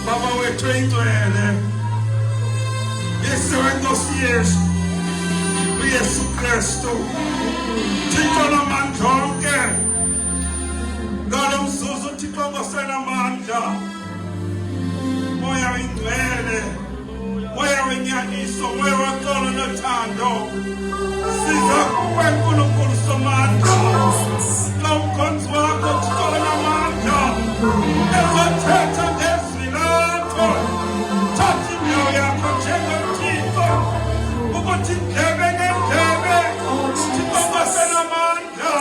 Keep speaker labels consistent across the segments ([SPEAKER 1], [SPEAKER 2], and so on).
[SPEAKER 1] Baba wethu ingcwele, Yesu wenkosi Yesu, uYesu Kristu, Thixo lamandla onke, ngalo mzuzu Thixo ngosenamandla, moya ingcwele, moya wenyaniso, moya woxolo nothando, siza kuwe Nkulunkulu somandla, lo mkhonzi wakho Thixo lamandla, ezothetha ngezwi lakho, thatha indawo yakho njengoThixo, ukuthi ndlebe ngendlebe, Thixo ngosenamandla,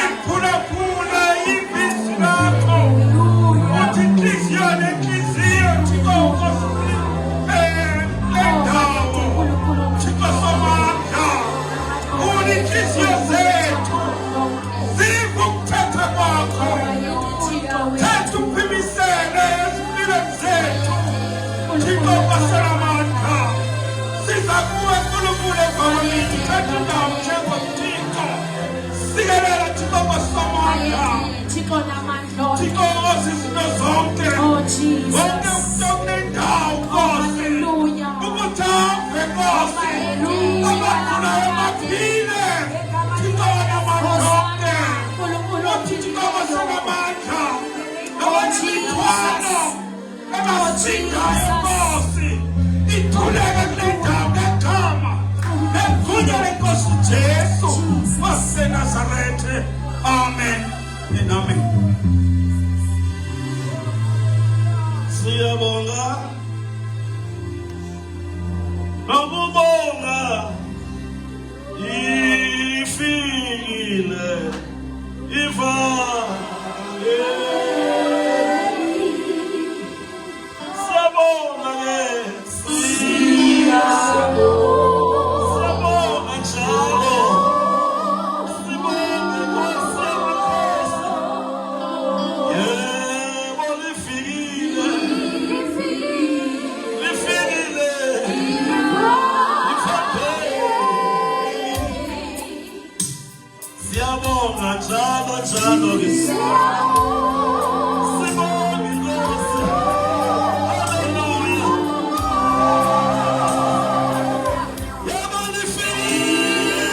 [SPEAKER 1] iphulaphula ibisi lakho, uthi inhliziyo nenhliziyo Thixo Nkosi, lendawo Thixo somandla, inhliziyo zethu ziva ukuthetha kwakho, thetha uphimisele ezimpilweni zethu Thixo ngosenamandla, siza kuwe Nkulunkulu egameni, thetha indawo njengoThixo, sikelela Thixo ngosamandla, Thixo izinto zonke, wonke umuntu okunendawo Nkosi, ukuthi ave Nkosi, abagulayo baphile Thixo wanamandla onke, uthi Thixo ngosenamandla, nabanemithwalo abasindayo Nkosi, ithuleke kule ndawo ngegama negunya leNkosi Jesu waseNazarethe. Amen and amen. Siyabonga nokubonga ifikile ivangeli. Siyabonga siyabonga njalo, sibonga Nkosi yamakhosi, yebo lifikile, siyabonga njalo ke sibonga Nkosi, haleluya, yebo lifikile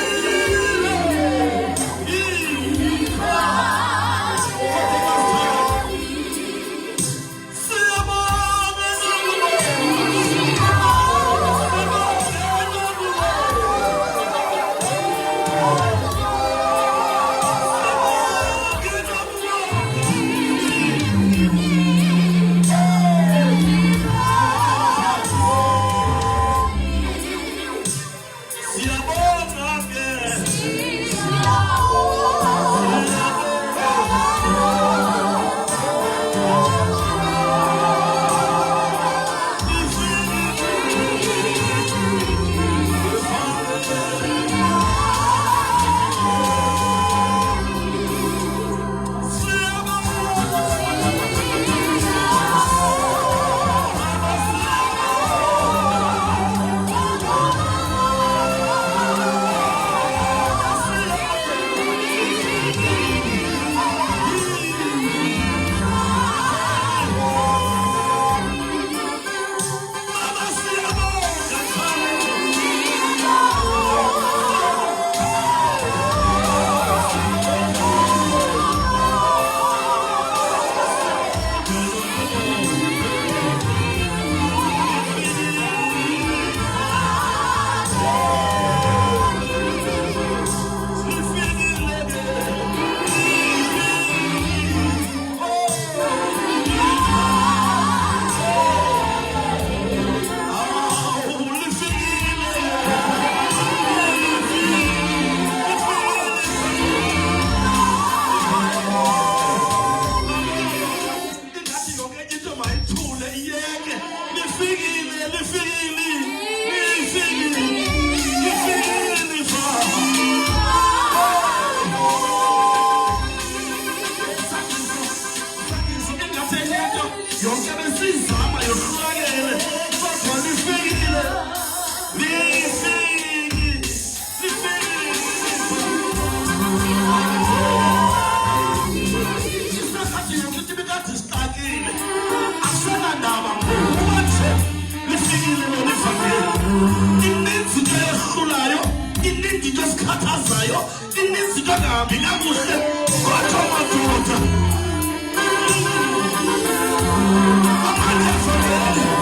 [SPEAKER 1] Inisitaka mina kuhle kodwa madoda amanye family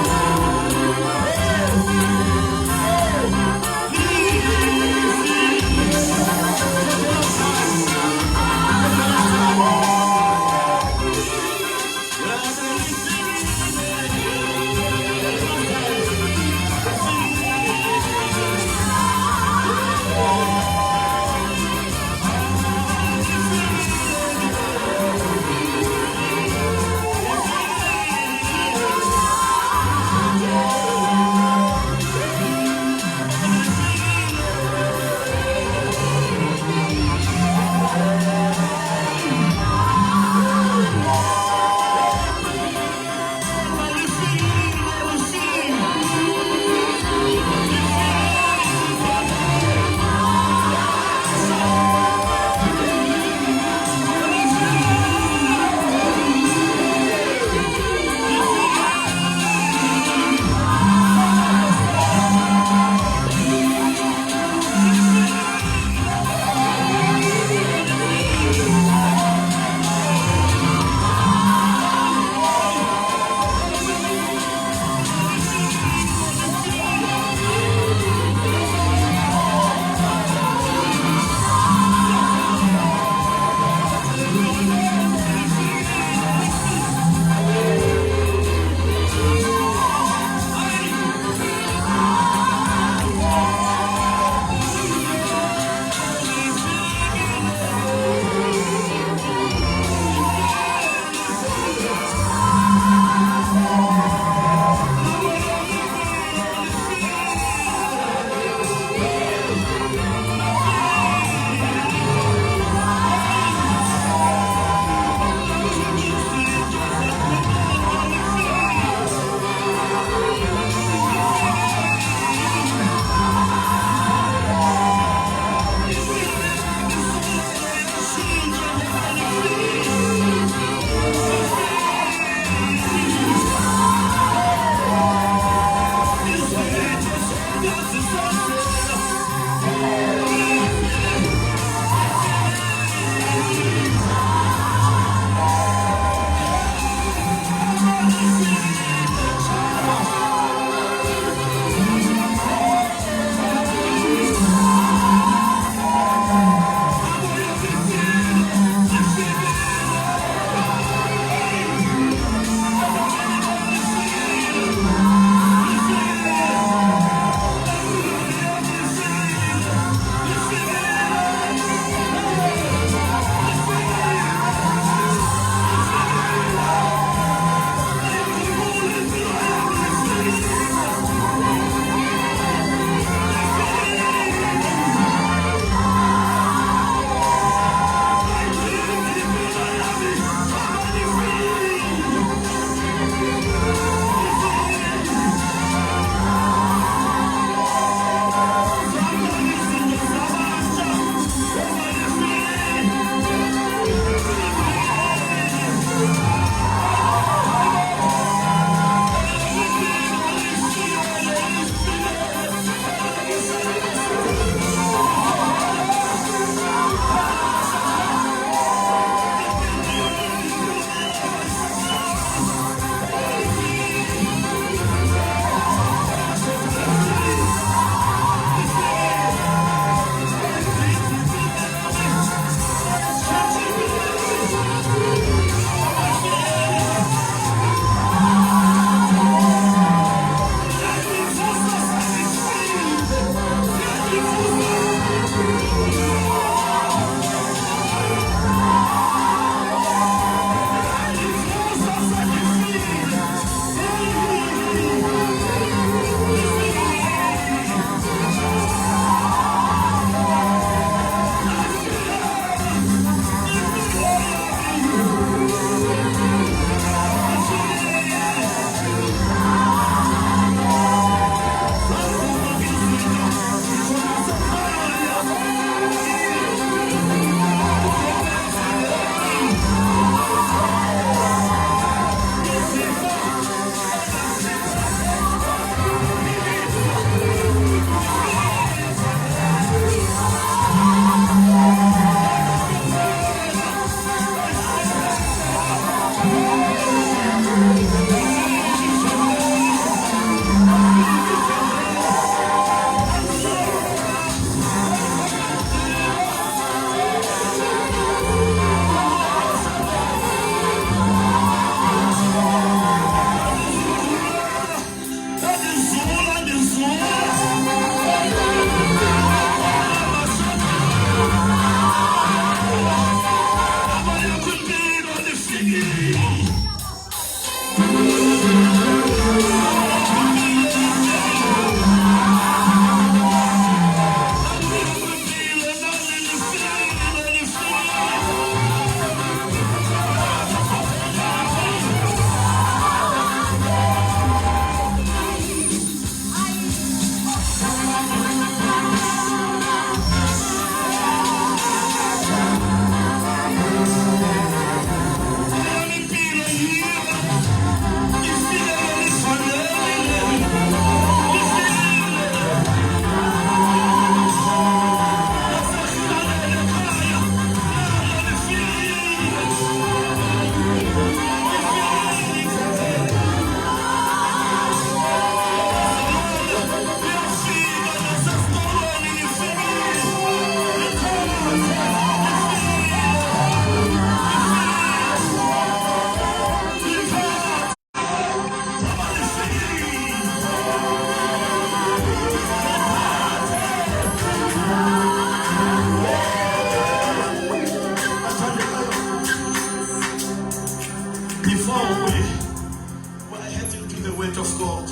[SPEAKER 1] servant of God.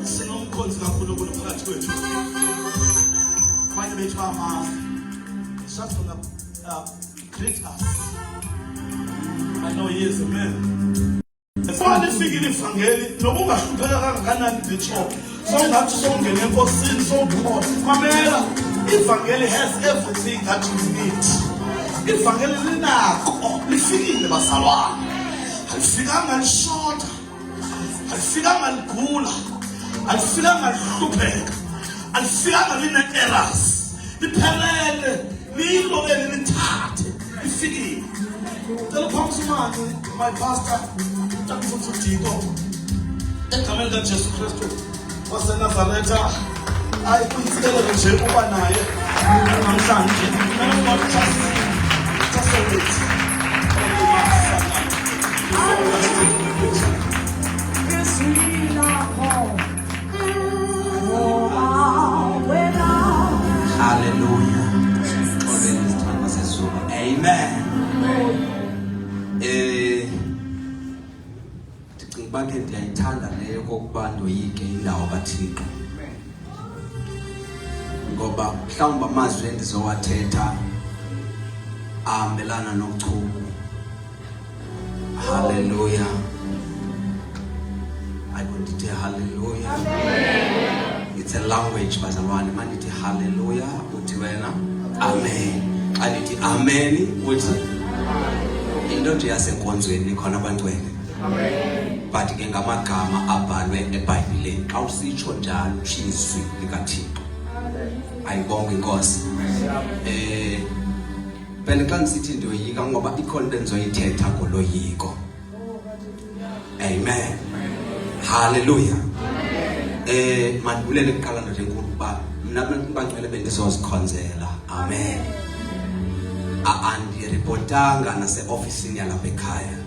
[SPEAKER 1] Sinomkhonzi kakhulu phakathi kwethu. Abanye bethu bamazi. Just gonna greet us. I know he is a man. Fana ifikile ivangeli noba ungahlupheka kangakanani ngitsho. Songathi songena enkosini sokukhola. Mamela, ivangeli has everything that you need. Ivangeli linakho lifikile bazalwane. Alifikanga lishota. Alifikanga ligula. Alifikanga lihlupheka. Alifikanga line-errors. Liphelele. Lilo elithathe. Lifikile. Tell phambi manje my pastor uTakufuthi Diko. Egameni kaJesu Kristu waseNazaretha. Ayikuyinselele nje uba naye namhlanje. Just a bit.
[SPEAKER 2] Hallelujah. Amen. Ndicinga ke ndiyayithanda leyo kokuba ndoyike indawo kaThixo. Ngoba mhlawumbe amazwi endizowathetha ahambelana nochuku. Hallelujah. I want to say hallelujah. Amen. It's a language bazalwane mandithi hallelujah uthi wena amen. Alithi amen uthi into nje yasenkonzweni khona abantwana. Amen. But ke ngamagama abhalwe eBhayibhelini xa usitsho njalo izwi likaThixo. Ayibonge inkosi. Phela xa nisithi ndoyika ngoba ikhona endizoyithetha ngoloyiko. Amen. Hallelujah. Mandibulele kuqala nje enkulu kuba mina bangcwele bendizozikhonzela. Amen. Andiripotanga nase-ofisini yalapha ekhaya.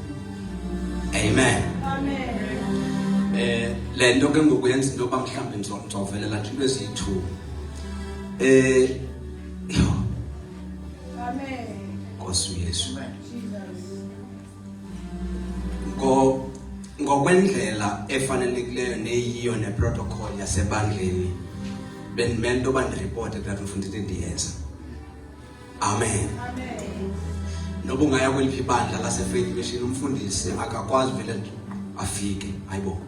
[SPEAKER 2] Amen. Amen. Le nto ke ngokuyenza into yoba mhlawumbe ndizovelela nje into eziyi-2. Amen. Nkosi uYesu. Ngokwendlela efanelekileyo neyiyo neprotocol yasebandleni benimento bandireporte ukuthi mfundisi ndiyenza. Amen. Amen. Noba ungaya kweliphi ibandla laseFaith Mission umfundisi akakwazi vele afike. Hayibo.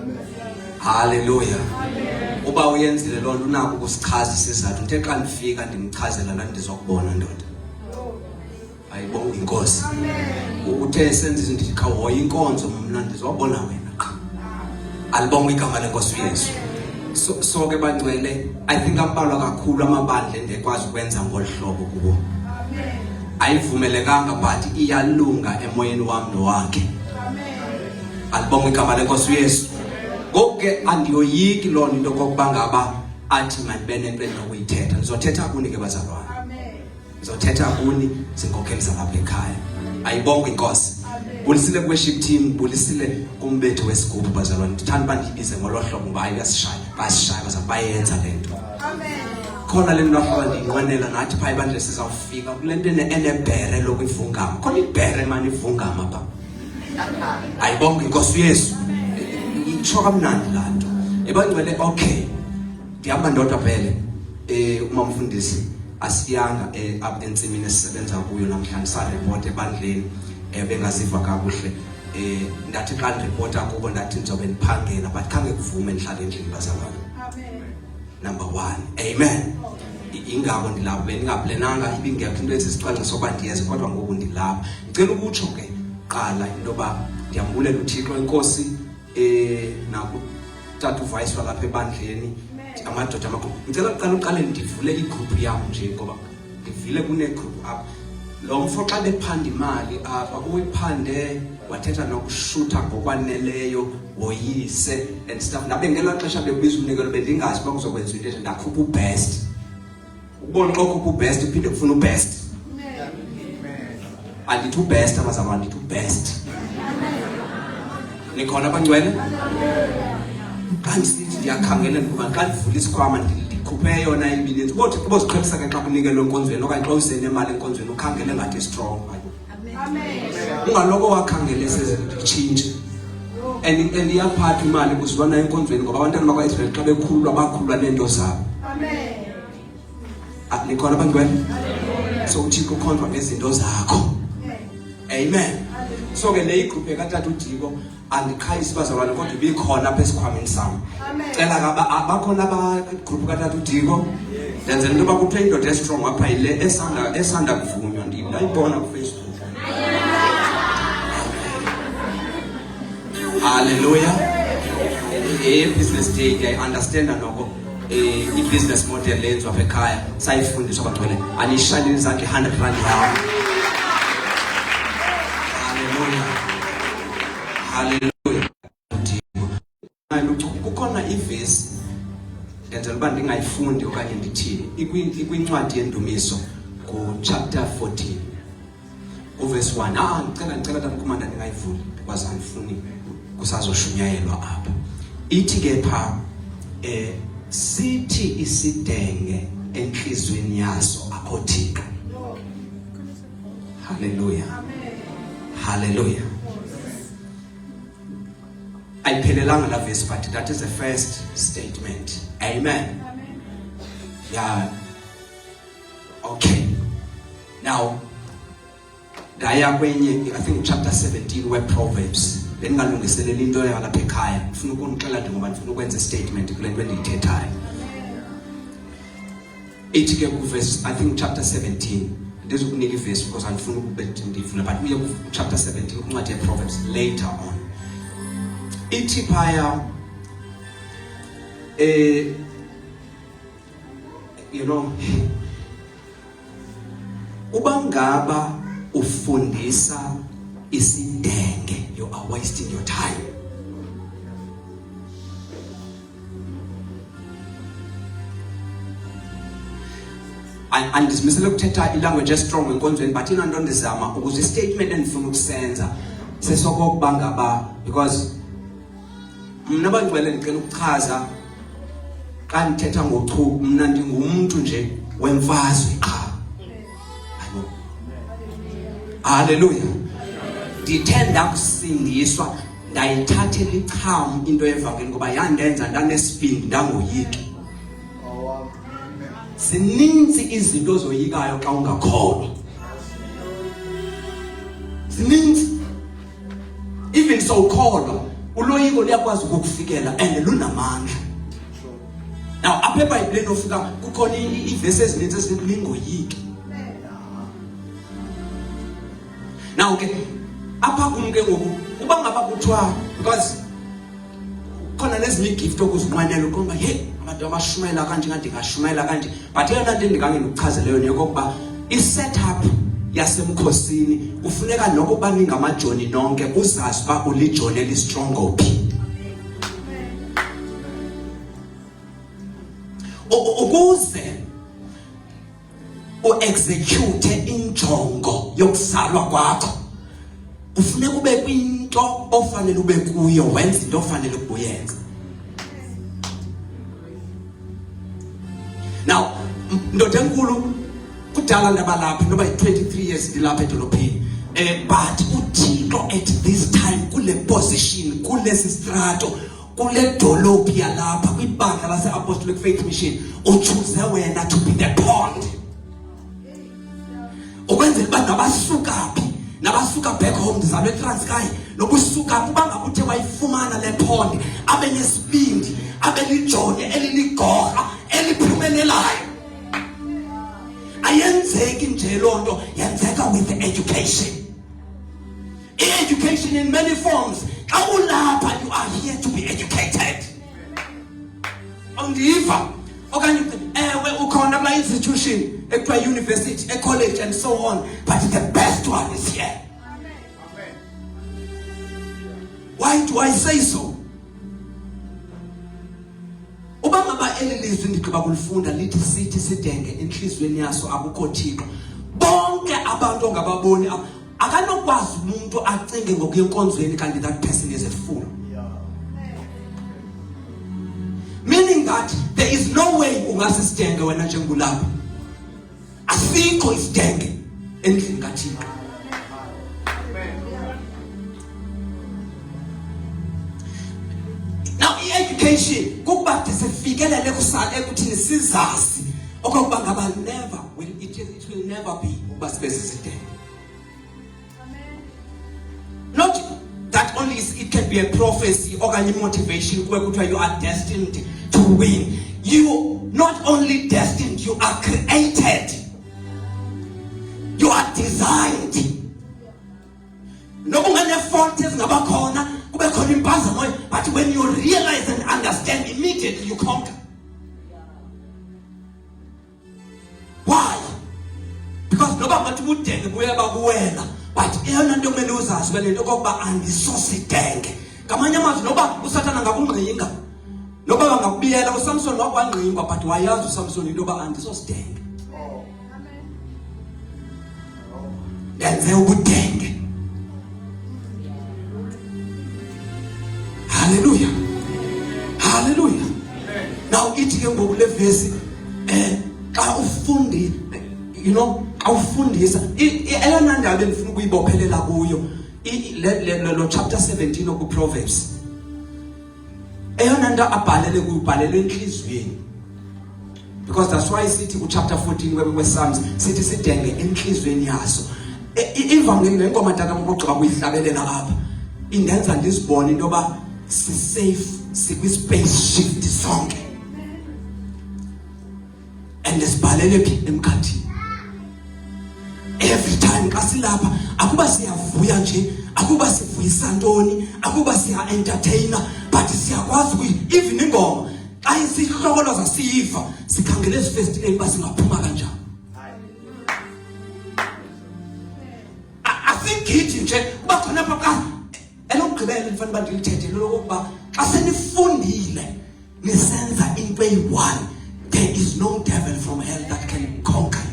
[SPEAKER 2] Amen. Hallelujah. Amen. Uba uyenzile loo nto unako ukusichaza isizathu. Uthe xa ndifika ndimchazela la ndizokubona ndoda. Ayibonge inkosi. Amen. Uthe senze izinto ikhawoya inkonzo mna ndizobona wena qha. Alibonge igama lenkosi uYesu. So ke bangcwele I think ambalwa kakhulu amabandla endekwazi ukwenza ngolhlobo kubo. Amen. Ayivumelekanga but iyalunga emoyeni wami nowakhe. Amen. Alibonge igama lenkosi uYesu. Ngoke andiyoyiki loo nto kokuba ngaba athi mandibene into endinokuyithetha. Ndizothetha kuni ke bazalwane. Amen. Ndizothetha kuni zinkokheli zalapha ekhaya. Ayibonge inkosi. Bulisile worship team, bulisile kumbethu wesigubhu bazalwane. Ndithanda bandibize ngolohlobo ngoba ayasishaya. Basishaya bazabayenza lento. Amen. Khona le nto apha ndinqwenela nathi pha ibandla sizawufika kule nto enebhere lokuyivungama. Khona ibhere mani ivungama pha. Ayibonge inkosi uYesu. Itsho kamnandi laa nto. Ebangcwele okay. Ndihamba ndodwa phele. Umamfundisi asiyanga apha entsimini esisebenza kuyo namhlanje sareport ebandleni. Bengaziva kakuhle ndathi xa ndirepota kubo ndathi ndizobe ndiphangela but khange kuvume ndihlale endlini bazalwane. Amen. Number 1. Amen. Ingabo ndilapha bendingaplenanga ibingekho into ezisicwangciso sokuba ndiyeza kodwa ngoku ndilapha. Ngicela ukutsho ke qala into yoba ndiyambulela uThixo inkosi nakutata uvice walapha ebandleni amadoda amakhulu. Ngicela uqala uqale ndivule igroup yam nje ngoba ndivile kune-group apha. Lo mfo xa bephanda imali apha uyiphande wathetha nokushutha ngokwaneleyo woyise and stuff. Nabe ngelaa xesha bekubiza umnikelo bendingazi uba kuzokwenza into ndakhupha ubest. Ubona xa ukhupha ubest uphinde kufuna ubest. Andithi ubest abazalwane andithi ubest. Nikhona abangcwele? Xa ndisithi ndiyakhangela ngoba xa ndivula isikhwama ndikhuphe yona ibininzi. Uboziqhelisa ke xa kunikelwe enkonzweni okanye xa usene imali enkonzweni ukhangele ngathi strong. Amen. Ungaloko wakhangele sezitshintshe. and iyaphatha imali kuzibona enkonzweni ngoba abantwana bakwaIsrael xa bekhululwa bakhululwa nento zabo.
[SPEAKER 3] Amen.
[SPEAKER 2] Nikhona bangcwele? So uThixo ukhonzwa ngezinto zakho. Amen. So ke le igroup ekatata uDiko andikhayisi bazalwane kodwa ibikhona apha esikhwameni sami. Cela kaba abakhona aba group katata uDiko. Ndenze into bakuthe indoda estrong apha ile esanda kuvunywa ndiyibona ku Facebook. Hallelujah. Business day I understand noko business model lenziwa apha ekhaya sayifundiswa abagcwele anishayile izandla 100 rand yawo. Hallelujah. Kukhona ivesi ngenzela uba ndingayifundi okanye ndithini ikwincwadi yendumiso ku chapter 14 uverse 1. Ngicela tamkhumanda ndingayivuli because andifuni kusazoshunyayelwa apha. Ithi ke pha sithi isidenge enhlizweni yaso akho Thixo. Hallelujah. Hallelujah. Ayiphelelanga la verse but that is the first statement. Amen. Yeah. Okay. Now daya kwenye I think chapter 17 where Proverbs bengalungiselela into yalapha ekhaya ngifuna ukunixela nje ngoba ngifuna ukwenza statement kule nto endiyithethayo. Ithi ke ku verse I think chapter 17 ndizokunika iverse because andifuna ukubetha ndivula but uye ku chapter 17 kuncwadi ye Proverbs later on. Ithi phaya you know ubangaba ufundisa isidenge you are wasting your time. Andismisele ukuthetha ilanguage strong enkonzweni but inanto ndizama ukuze istatement endifuna ukusenza sesokokuba ngaba because mna bangcwele ndicela ukuchaza xa ndithetha ngochuku mna ndingumuntu nje wemfazwe qha. Hallelujah. Ndithenda kusindiswa ndayithathela ichamu into evangeli ngoba yandenza ndanesibindi ndangoyiki. Zininzi izinto zoyikayo xa ungakholwa. Zininzi. Even so ukholwa uloyiko liyakwazi ukukufikela and lunamandla. Now apha eBhayibhelini ofika kukhona iivesi ezininzi eziningoyiki. Now ke apha kumke ngoku uba ngaba kuthiwa because khona nezinye igift okuzinqwenela ukuba hey abantu abashumayela kanje kanti ngashumayela kanje but yena nto endingangena ukuchazela yona yokuba isetup yasemkhosini kufuneka nokuba ningamajoni nonke uzazi ba ulijoni elistrong ophi. Ukuze u-execute injongo yokuzalwa kwakho ufuneka ube kwinto ofanele ube kuyo wenza into ofanele ukuyenza. Now ndoda enkulu kudala ndabalapha noba 23 years ndilapha edolophini but uThixo at this time kule position kulesi strato kule dolophu yalapha kwibandla lase Apostolic Faith Mission uchoose wena to be the pond ukwenzela uba nabasuka phi nabasuka back home ndizalwe eTranskei nokusuka kuba ngakuthe wayifumana le pond abe nesibindi abe lijoni eliligorha eliphumelelayo. Ayenzeki nje lonto yenzeka with education. Education in many forms. Xa ulapha you are here to be educated. Undiva okanye ewe ukhona kula institution ekuthiwa university college and so on but the best one is here. Amen. Why do I say so? Uba ngaba elilizwi ndigqiba kulifunda lithi sithi sidenge enhlizweni yaso akukho Thixo bonke abantu ongababoni akanokwazi umuntu acinge ngokuyenkonzweni kanti that person is a fool. Meaning that there is no way ungasidenge wena njengulapha asikho isidenge endlini kaThixo. Sanctification kukuba sifikelele kusale ekuthini sizazi okokuba ngaba never will it will never be ukuba sibe sisithembu. Not that only it can be a prophecy or any motivation where you are destined to win. You not only destined, you are created. You are designed. No kungane fault ezingabakhona kube khona impazamo, but when you realize and understand, immediately you conquer. Why? Because noba ngathi udenge kuyeba kuwena, but eyona nto kumele uzazi wena into okokuba andisosidenge. Ngamanye amazwi noba usathana ngakungqinga, noba bangakubiyela uSamson wakwangqingwa, but wayazi uSamson into yoba andisosidenge. Ndenze ubudenge. Hallelujah. Hallelujah. Now ithi ke ngoku le verse xa ufundi, you know, awufundisa eyona ndaba endifuna ukuyibophelela kuyo lo chapter 17 oku Proverbs. Eyona nto abhalele kuyibhalele enhliziyweni, because that's why sithi ku chapter 14 we Psalms sithi sidenge enhliziyweni yaso. Ivangeli lenkomo tata mokugqiba kuyihlabelela apha indenza ndisibone into yoba si-safe, sikwi-space shift sonke, and sibhalele phi emkhathini. Every time xa silapha akuba siyavuya nje, akuba sivuyisa ntoni, akuba siya entertainer, but siyakwazi even ingoma xa isihlokoloza siyiva sikhangele esifestileni uba singaphuma kanjani. Asingithi nje uba khona pha elokugqibela endifana uba ndilithethe lokuba xa senifundile nisenza into eyi-one, there is no devil from hell that can conquer you.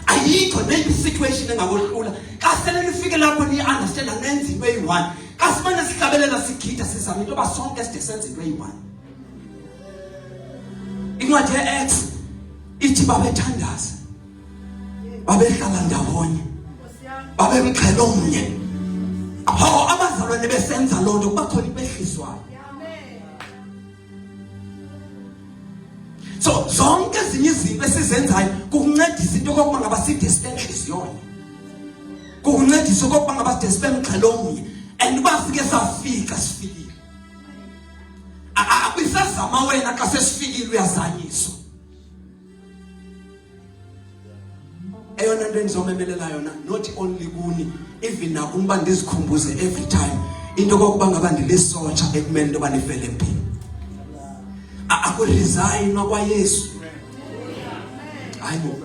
[SPEAKER 2] Ayikho maybe situation engakohlula xa sele nifike lapho niyi-understand nenza into eyi-one. Xa simane sihlabelela sigida sizama into yoba sonke side senza into eyi-one. Incwadi ye-Acts ithi babethandaza, babehlala ndawonye, babemxhela omnye. Abazalwane besenza loo nto kuba khona ibehliswayo. So zonke ezinye izinto esizenzayo kukuncedisa into yokokuba ngaba side sibe enhliziyweni, kukuncedisa okokuba ngaba side sibe emxhela omnye, and uba sike safika sifikile. Akwisazama wena xa sesifikile uyazanyiswa. Eyona nto endizomemelela yona not only kuni, even nakuni uba ndizikhumbuze every time into yokokuba ngaba ndilisotsha ekumele into yoba nivele empini. Akurizayinwa kwaYesu. Hayibo.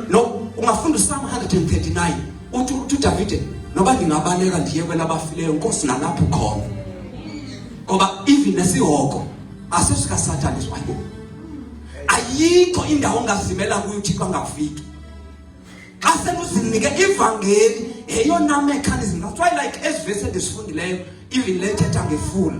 [SPEAKER 2] No, ungafunda uPsalm 139 uthi David noba ndingabaleka ndiye kwelabafileyo Nkosi nalapho khona. Ngoba even nesihoko asesika Satan isiwayo. Ayikho indawo ongazimela kuyo uThixo angafiki. Xa senuzinike ivangeli eyona mechanism. That's why like esivese ndisifundileyo even lethetha ngefull.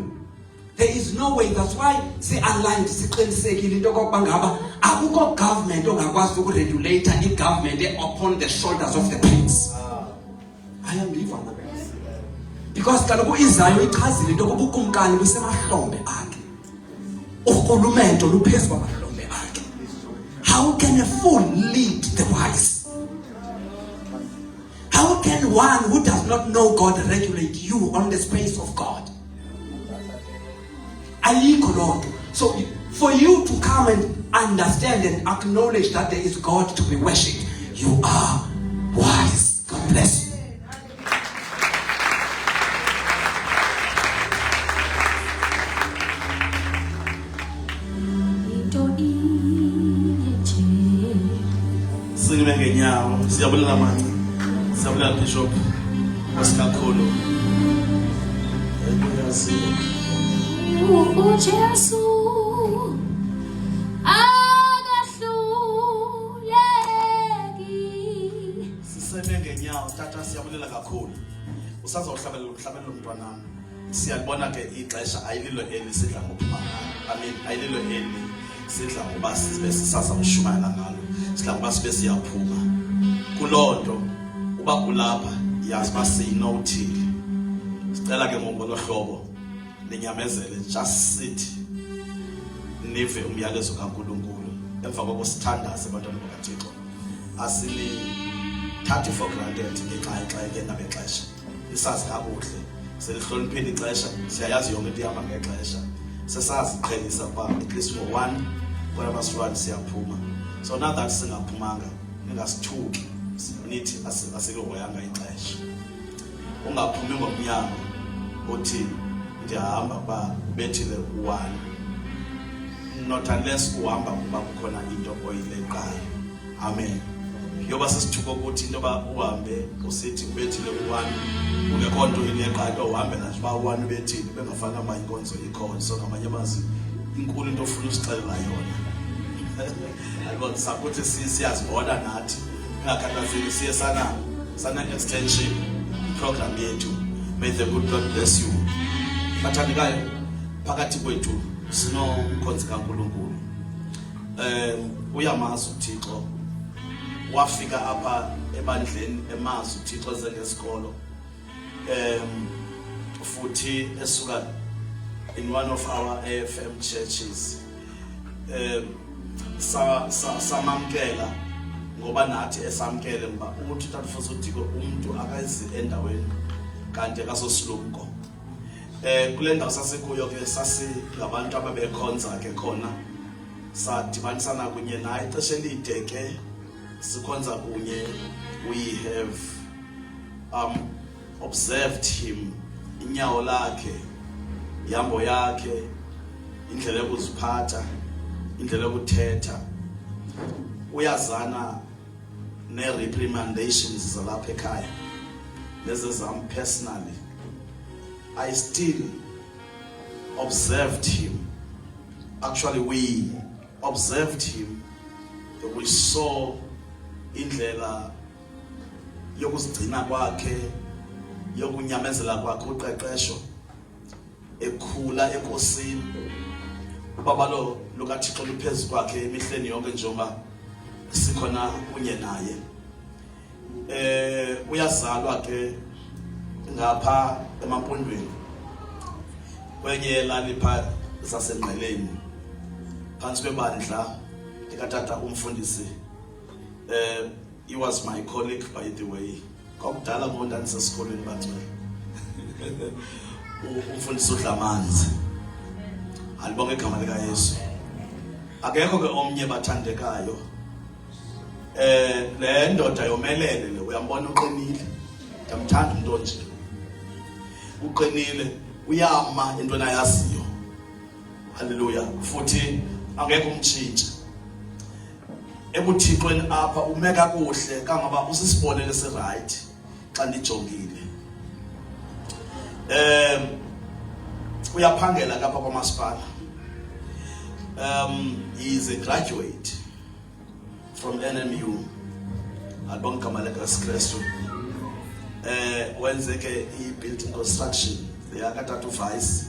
[SPEAKER 2] There is no way. That's why si-aligned, siqinisekile into yokokuba ngaba akukho government ongakwazi ukuregulate i-government upon the shoulders of the prince. I am living on that. Because kaloku izayo ichazile into yokuba ukumkani lusemahlombe akhe, urhulumente luphezu kwamahlombe akhe. How can a fool lead the wise? How can one who does not know God regulate you on the space of God? So for you to come and understand and acknowledge that there is God to be worshipped, you are wise. God bless you.
[SPEAKER 1] Singime ngenyawo, siyabulela manje. Siyabulela Bishop Osikakhulu.
[SPEAKER 3] uJesu akahluleki.
[SPEAKER 1] Siseme ngenyawo tata, siyabulela kakhulu. Usazohlabelela umhlabelo lomntwanami. Siyabona ke ixesha ayililo eli sidla ngophuma ngalo. Ayililo eli sidla ngoba sibe sisasa umshumayela ngalo. Sidla ngoba sibe siyaphuma. Kulonto uba kulapha yazi basinothile. cela ke ngombono hlobo ninyamezele, just sit nive umyalezo kaNkulunkulu emva kokusithandaza abantwana bakaThixo. Asilithathi for granted ngenxa yendaba yexesha, isazi kakuhle selihloniphile ixesha, siyayazi yonke into ihamba ngexesha, sesaziqhelisa ukuba at least ngo-1 kwabasifana siyaphuma. So now that singaphumanga ningasithuki nithi asikuhoyanga ixesha. Ungaphumi ngomnyango uthi ndihamba ba bethile u1, not unless uhamba kuba kukhona into oyileqayo. Amen. Yoba sesithuko ukuthi into ba uhambe usithi ubethile u1 ungekho nto ileqayo, uhambe nje ba u1 ubethile bengafana ama inkonzo ikhona. So ngamanye amazwi inkulu into ofuna usixelela yona. Ayibona sakuthi siyazibona nathi ngakhathazeki siye sana extension program yethu. May the good God bless you. Bathandekayo, phakathi kwethu sinomkhonzi kaNkulunkulu. Uyamazi uThixo, wafika apha ebandleni emazi uThixo ngesikolo. Futhi esuka in one of our AFM churches. Samamkela ngoba nathi esamkele ngoba uthi tatfuza uDiko umuntu akazi endaweni kanti akasosilumko. Kule ndawo sasikuyo ke sasilabantu ababekhonza ke khona, sadibanisana kunye naye ixesha elide ke sikhonza kunye. We have observed him, inyawo lakhe, ihambo yakhe, indlela yokuziphatha, indlela yokuthetha. Uyazana ne-reprimandations zalapha ekhaya nezezam personally. I still observed him. Actually, we observed him. We saw indlela yokuzigcina kwakhe, yokunyamezela kwakhe uqeqesho, ekhula enkosini. Ubaba lo lukaThixo luphezulu kwakhe emihleni yonke njengoba sikhona kunye naye. Uyazalwa ke ngapha emampondweni kwenye lalipha zaseNgqeleni phansi kwebandla likatata umfundisi. He was my colleague, by the way. Kwakudala ngondandisesikolweni bathwe umfundisi uDlamanzi. Alibonge igama lika Yesu. Akekho ke omnye bathandekayo. Le ndoda yomelele le, uyambona uqinile. Ndamthanda umuntu onje. Uqinile, uyama into nayaziyo. Hallelujah. Futhi angekho umtshintsha. Ebuthixweni apha ume kakuhle kangaba usisibonele se-right xa ndijongile. Uyaphangela kapha kwamasipala. He is a graduate from NMU. Alibonga igama likaKristu. Wenze ke i-building construction. Yakathathu vice.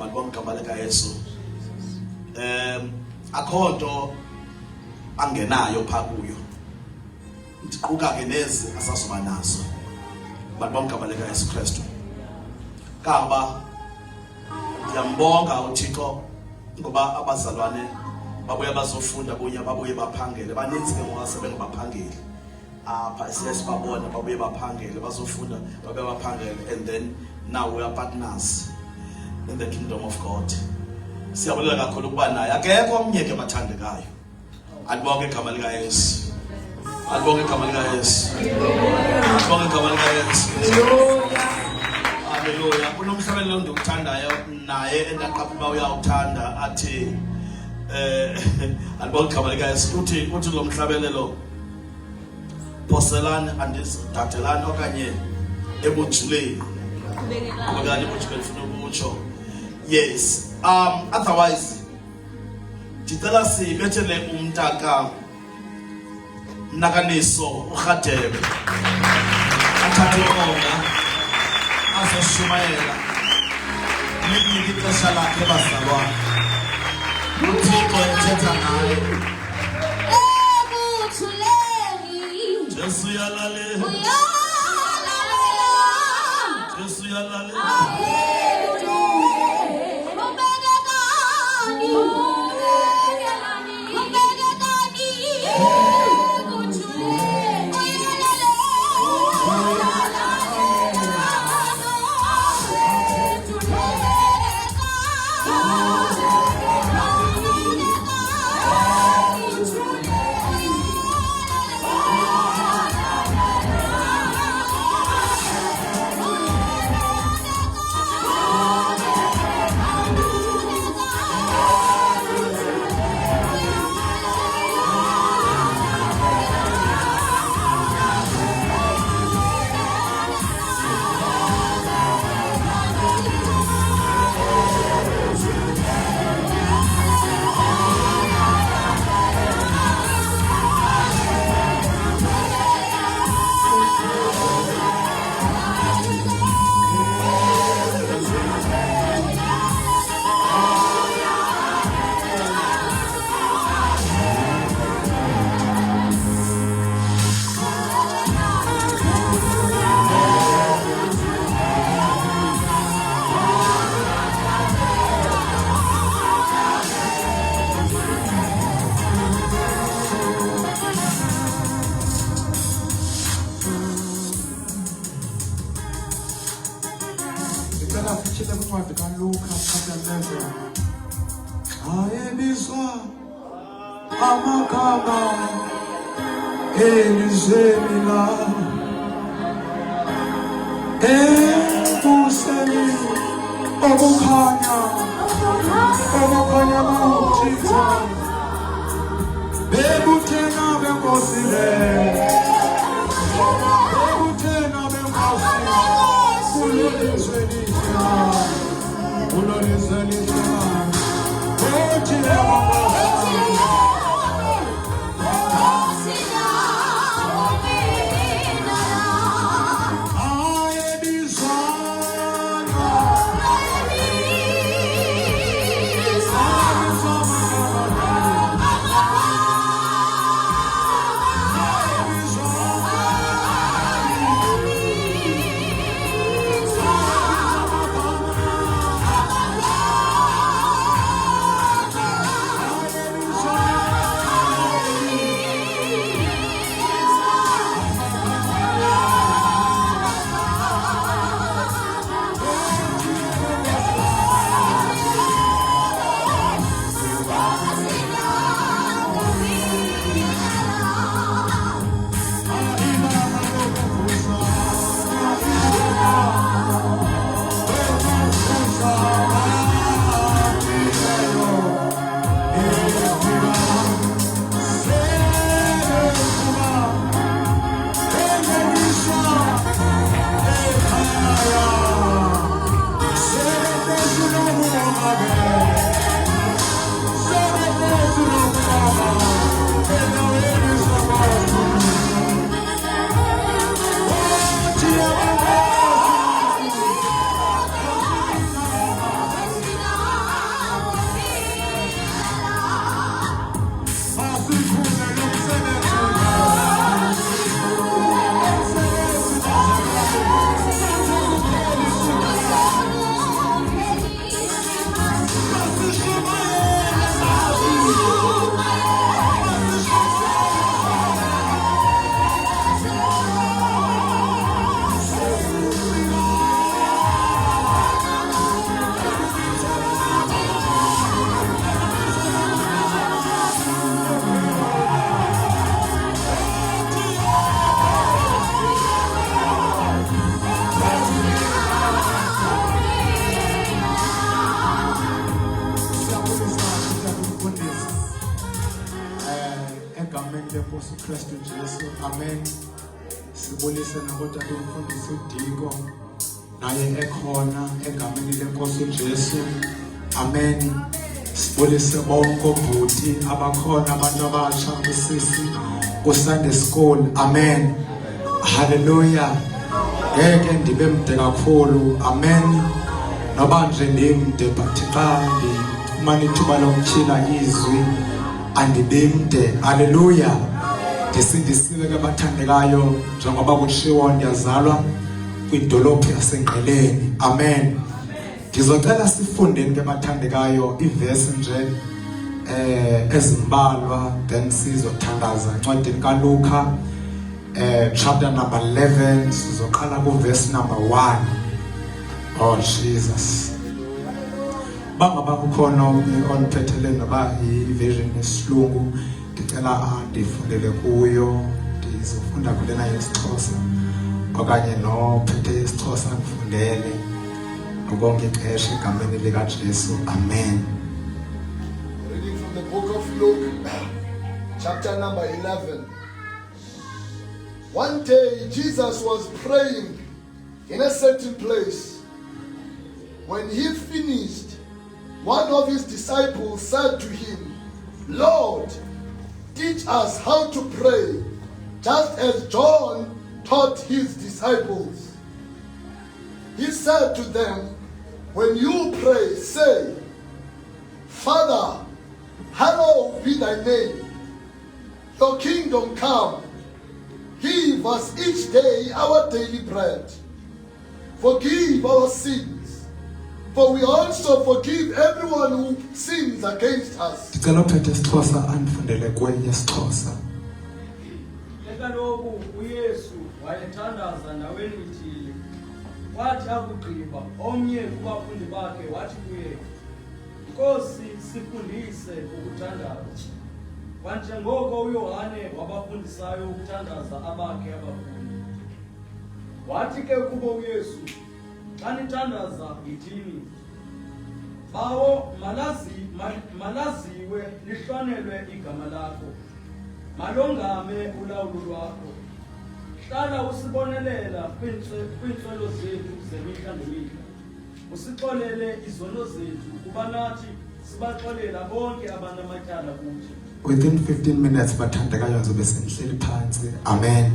[SPEAKER 1] Alibonga igama likaYesu. Akho nto angenayo pha kuyo. Ndiquka ke nezi asazoba nazo. Alibonga igama likaYesu Kristu. Kamba ndiyambonga uThixo ngoba abazalwane babuye bazofunda kunye, babuye baphangele. Baninzi ke ngoba sebengabaphangeli apha siyasibabona, babuye baphangele bazofunda, babuye baphangele, and then now we are partners in the kingdom of God. Siyabulela kakhulu ukuba naye akekho omnye ke bathandekayo. Alibonge igama likaYesu. Alibonge igama likaYesu. Alibonge igama likaYesu. Hallelujah. Kunomhlabelelo ndikuthandayo naye endaqapha uba uyawuthanda athi alibonge igama likaYesu. Uthi lo mhlabelelo poselani andizidatelani okanye ebujuleni. Okanye ebujuleni funa ukutsho. Yes. Otherwise ndicela sibethele umntaka Mnakaniso uRhadebe athathe umoya azoshumayela niki ixesha lakhe bazalwane. uThixo ethetha naye. Jesu yalalela. Yesu uyalalela.
[SPEAKER 3] Kristu Jesu. Amen. Sibulise nakodade umfundisi uDiko naye ekhona egameni lenkosi uJesu. Amen. Sibulise bonke obhuti abakhona abantu abasha kusisi ku Sunday school. Amen. Hallelujah. Ngeke ndibe mde kakhulu. Amen. Noba nje ndimde but xa ndimane ithuba lokutyhila izwi andibimde. Hallelujah. Ndisindisiwe ke bathandekayo njengoba kutshiwo ndiyazalwa kwidolophu yaseNgqeleni. Amen. Ngizocela sifundeni ke bathandekayo iverse nje ezimbalwa then sizothandaza encwadini kaLuka chapter number 11 sizoqala ku verse number 1. Oh Jesus. Bangaba kukhona oniphethelele noba iversion yesilungu ngicela andifundele kuyo ndizofunda kulena yesiXhosa okanye nophethe yesiXhosa ngifundele ukonke ixesha egameni lika Jesu. Amen.
[SPEAKER 4] Reading from the book of Luke, chapter number 11. One day Jesus was praying in a certain place. When he finished, one of his disciples said to him, "Lord, teach us how to pray, just as John taught his disciples." He said to them, "When you pray, say, Father, hallowed be thy name. Your kingdom come. Give us each day our daily bread. Forgive our sins, for we also forgive everyone who sins against us."
[SPEAKER 3] Ngicela uphethe isiXhosa andifundele kuye yesiXhosa.
[SPEAKER 5] Kaloku uYesu wayethandaza ndaweni ithile. Wathi akugqiba omnye kubafundi bakhe wathi kuye, "Nkosi, sifundise ukuthandaza. Kanjengoko uYohane wabafundisayo ukuthandaza abakhe abafundi." Wathi ke kubo uYesu, "Xa nithandaza yithini? Bawo malaziwe lihlonelwe igama lakho. Malongame ulawulo lwakho. Hlala usibonelela kwiintswelo zethu zemihla ngemihla. Usixolele izono zethu kuba nathi sibaxolela bonke abanamatyala kuthi."
[SPEAKER 3] Within 15 minutes bathandekayo ngizobe sengihleli phansi. Amen.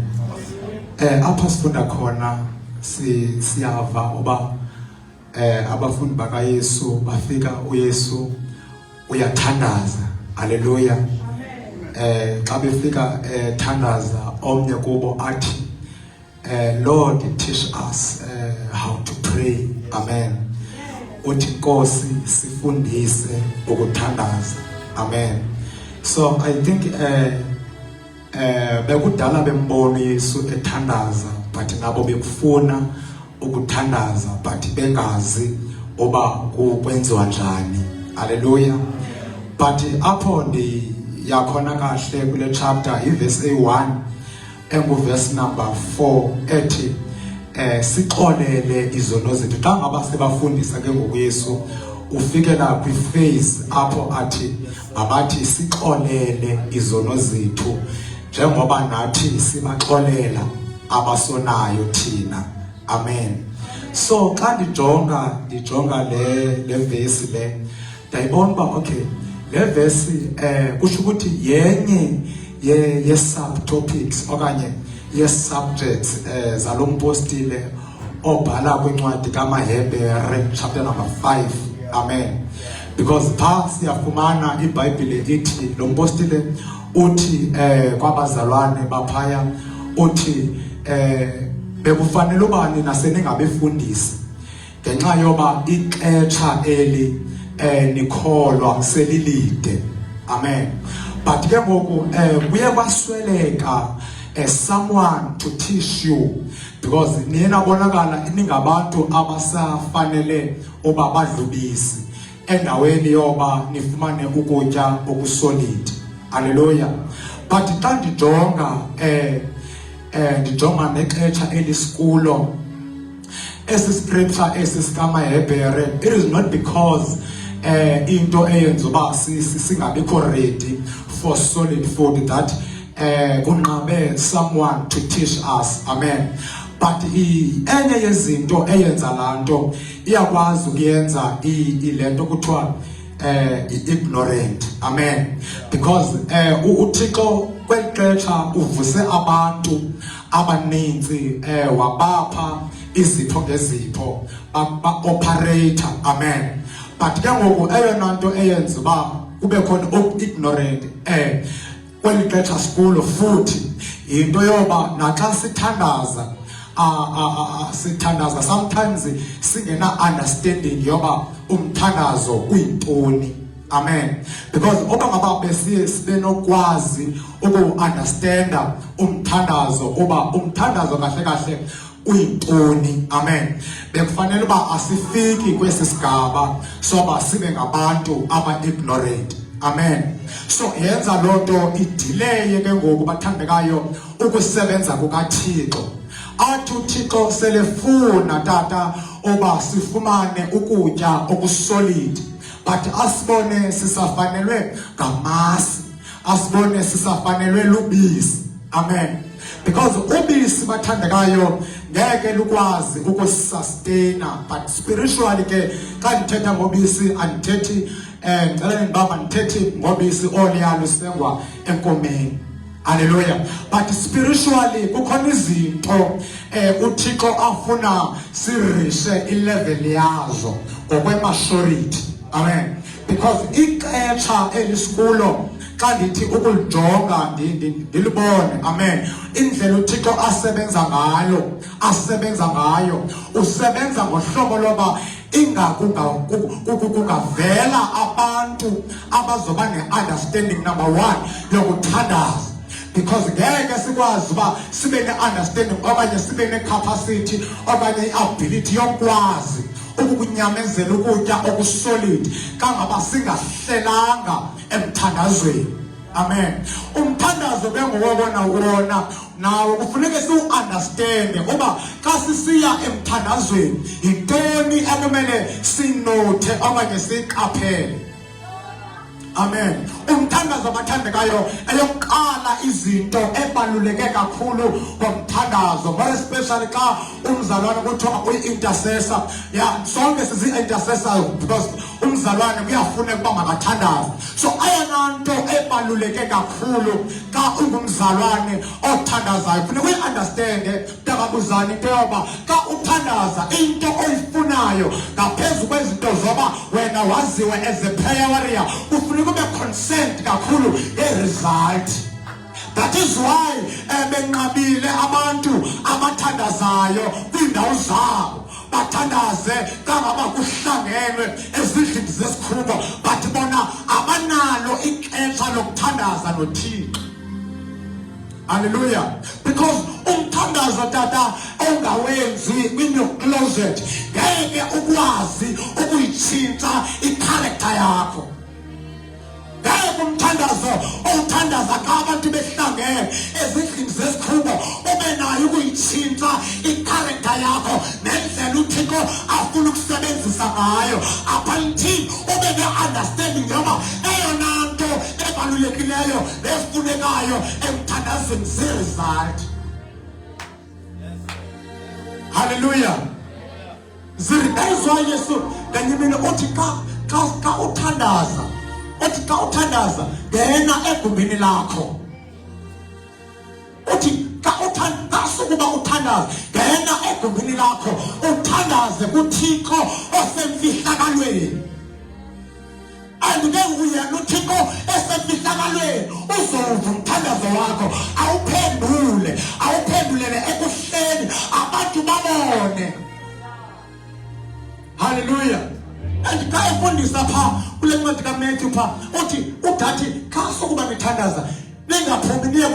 [SPEAKER 3] Apha sifunda khona siyava uba abafundi bakaYesu bafika uYesu uyathandaza. Haleluya. Xa befika thandaza omnye kubo athi Lord, teach us how to pray. Amen. Uthi Nkosi sifundise ukuthandaza. Amen. So I think bekudala bembona uYesu ethandaza but nabo bekufuna ukuthandaza but bengazi oba kwenziwa njani. Hallelujah. But apho yakhona kahle kule chapter iverse A1 enguverse number 4 ethi sixolele izono zethu. Xa ngaba sebafundisa ke ngokuYesu ufikela kwiphase apho athi abathi sixolele izono zethu njengoba nathi sibaxolela abasonayo thina. Amen. So xa ndijonga le verse le ndayibona ba okay le verse kusho ukuthi yenye ye subtopics okanye ye subjects zalompostile obhala kwincwadi kaMahebhere chapter number 5. Amen. Because past siyafumana iBhayibhile ithi lo mpostile uthi kwabazalwane baphaya uthi bekufanele ubani naseningabefundisi ngenxa yoba ixesha eli nikholwa selilide. Amen. But ke ngoku kuye kwasweleka someone to teach you because nina bonakala ningabantu abasafanele oba badlubisi endaweni yoba nifumane ukutya okusolid. Hallelujah. But xa ndijonga nexesha elisikulo esi scripture esikaMahebhere, it is not because into eyenza uba singabikho ready for solid food that kunqabe someone to teach us. Amen. But enye yezinto eyenza lanto iyakwazi ukuyenza ilento kuthiwa ignorant. Amen. Because uThixo kwexesha uvuse abantu abaninzi wabapha izipho ngezipho ba-operator. Amen. But ke ngoku eyona nto eyenza uba kube khona ignorant kweli xesha sikulo futhi into yoba naxa sithandaza sithandaza sometimes singena understanding yoba umthandazo uyintoni. Amen. Because oba ngaba besiye sibenokwazi uku-understanda umthandazo oba umthandazo kahle kahle uyintoni. Amen. Bekufanele uba asifiki kwesi sigaba soba sibe ngabantu aba-ignorant. Amen. So yenza loo nto idileye ke ngoku bathandekayo ukusebenza kukaThixo. Athi uThixo selefuna tata oba sifumane ukutya okusolid, but asibone sisafanelwe ngamasi, asibone sisafanelwe lubisi. Amen. Because ubisi bathandekayo ngeke lukwazi ukusustaina, but spiritually ke xa ndithetha ngobisi andithethi ngicela nibamba ndithethi ngobisi oluya lusengwa enkomeni. Hallelujah. But spiritually kukhona izinto uThixo afuna sirishe ilevel yazo ngokwematurity. Amen. Because ixesha elisikulo xa ndithi ukulijonga ndilibone. Amen. Indlela uThixo asebenza ngayo usebenza ngohlobo loba kungavela abantu abazoba ne-understanding number 1 yokuthandaza. Because ngeke sikwazi uba sibe ne-understanding okanye sibe ne-capacity okanye i-ability yokwazi ukukunyamezela ukutya okusolid kangaba singahlelanga emthandazweni. Amen. Umthandazo ke ngokubona wona nawo kufuneka siu-understande uba xa sisiya emthandazweni yintoni ekumele sinothe okanye siyiqaphele. Amen. Umthandazo bathandekayo eyokuqala izinto ebaluleke kakhulu ngomthandazo, more especially xa umzalwane kuthiwa uyi-intercessor. Yeah, sonke sizi-intercessor because umzalwane kuyafuneka uba makathandaze. So ayona nto ebaluleke kakhulu xa ungumzalwane othandazayo funeka uyi-understande ntakabuzane into yoba xa uthandaza into oyifunayo ngaphezu kwezinto zoba wena waziwe as a prayer warrior ufuneka ube concerned kakhulu nge-result. That is why benqabile abantu abathandazayo kwiindawo zabo bathandaze kangaba kuhlangenwe ezindlini zesikhubo, but bona abanalo ixesha lokuthandaza noThixo. Hallelujah. Because umthandazo tata ongawenzi in your closet ngeke ukwazi ukuyitshintsha i-character yakho. Ngeke umthandazo owuthandaza xa abantu behlangene ezindlini zesikhubo ube nayo ukuyitshintsha i-character yakho nendlela uThixo afuna ukusebenzisa ngayo apha until ube ne-understanding yoba eyona nto ebalulekileyo nefunekayo emthandazweni zi-result. Hallelujah. That is why Yesu ngenye imini uthi xa uthandaza uthi xa uthandaza ngena egumbini lakho. Uthi xa uthandaza ukuba uthandaza ngena egumbini lakho uthandaze kuThixo osemfihlakalweni. And then uyena uThixo esemfihlakalweni uzova umthandazo wakho awuphendulele ekuhleni abantu babone. Hallelujah. And xa efundisa pha kule ncwadi kaMatthew pha uthi udathi xa sokuba nithandaza ningaphumi niye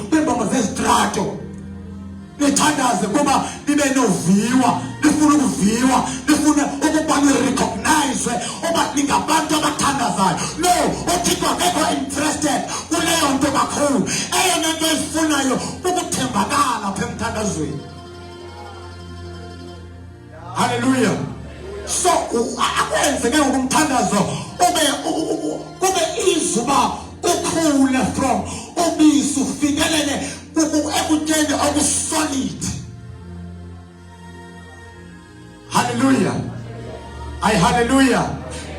[SPEAKER 3] kwiimbongo zezitrato nithandaze kuba nibe noviwa, nifuna ukuviwa, nifuna ukuba nirecognizwe uba ningabantu abathandazayo. No, uThixo akekho interested kuleyo nto kakhulu. Eyona nto eyifunayo ukuthembakala apha emthandazweni. Hallelujah. So akwenze ke ngokumthandazo kube izuba ukhule from ubisi ufikelele ekutyeni okusolid. Hallelujah. Hallelujah.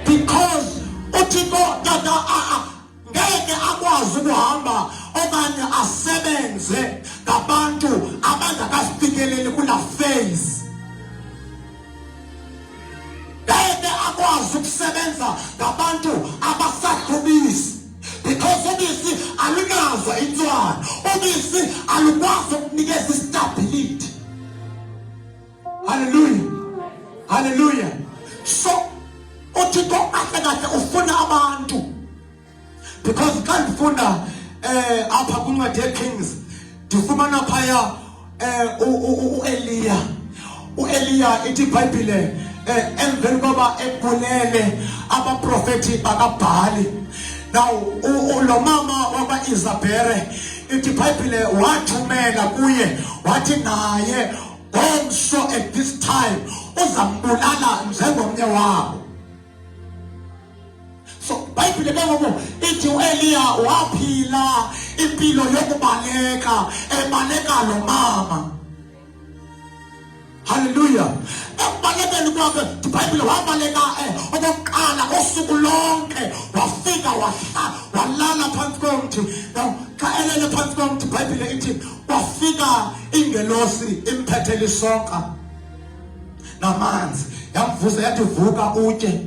[SPEAKER 3] Because uThixo tata ngeke akwazi ukuhamba okanye asebenze ngabantu abangakafikeleli kula phase. Ngeke akwazi ukusebenza ngabantu abasahlubisi. Because ubisi alunazo intswana, ubisi alukwazi ukunikeza istability. Hallelujah. Hallelujah. So uThixo kahle ufuna abantu, because xa ndifunda apha kwincwadi yeKings ndifumana phaya uEliya ithi iBhayibhile emveni koba ebulele abaprofethi bakaBhali. Now lo mama wakwaIzabhere ithi iBhayibhile wathumela kuye wathi naye ngomso at this time uzambulala njengomnye wabo. So iBhayibhile ke ngoku ithi uEliya waphila impilo yokubaleka ebaleka lo mama. Hallelujah. Ekubalekeni kwakhe iBhayibhile wabaleka okokuqala usuku lonke wafika walala phansi komthi. Now xa elele phansi komthi iBhayibhile ithi wafika ingelosi imphethele isonka namanzi yamvuza yathi vuka utye.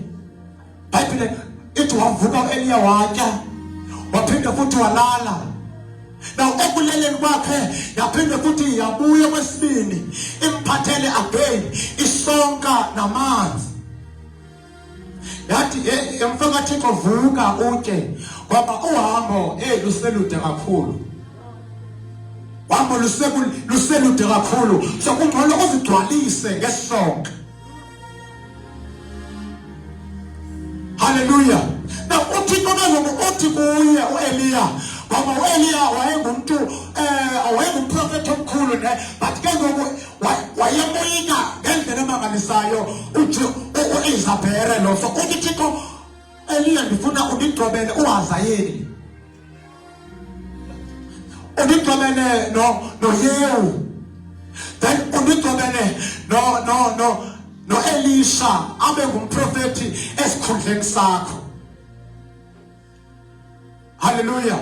[SPEAKER 3] iBhayibhile ithi wavuka uEliya watya waphinde futhi walala. Now ekuleleni kwakhe yaphinde futhi yabuya kwesibini imphathele again isonka namanzi. Yathi emfaka Thixo vuka utye ngoba uhambo luselude kakhulu. Uhambo luselude kakhulu, so kungcono uzigcwalise ngesonka. Hallelujah. Now uThixo uthi kuye uEliya ngoba uEliya wayenguprofethi omkhulu ne, but ke ngoku wayemoyika ngendlela emangalisayo uIzabhere lo. So uthi Thixo, Eliya ndifuna undigqobele uHazayeli, undigqobele noYehu, then undigqobele noElisha abe ngumprofethi esikhundleni sakho. Hallelujah.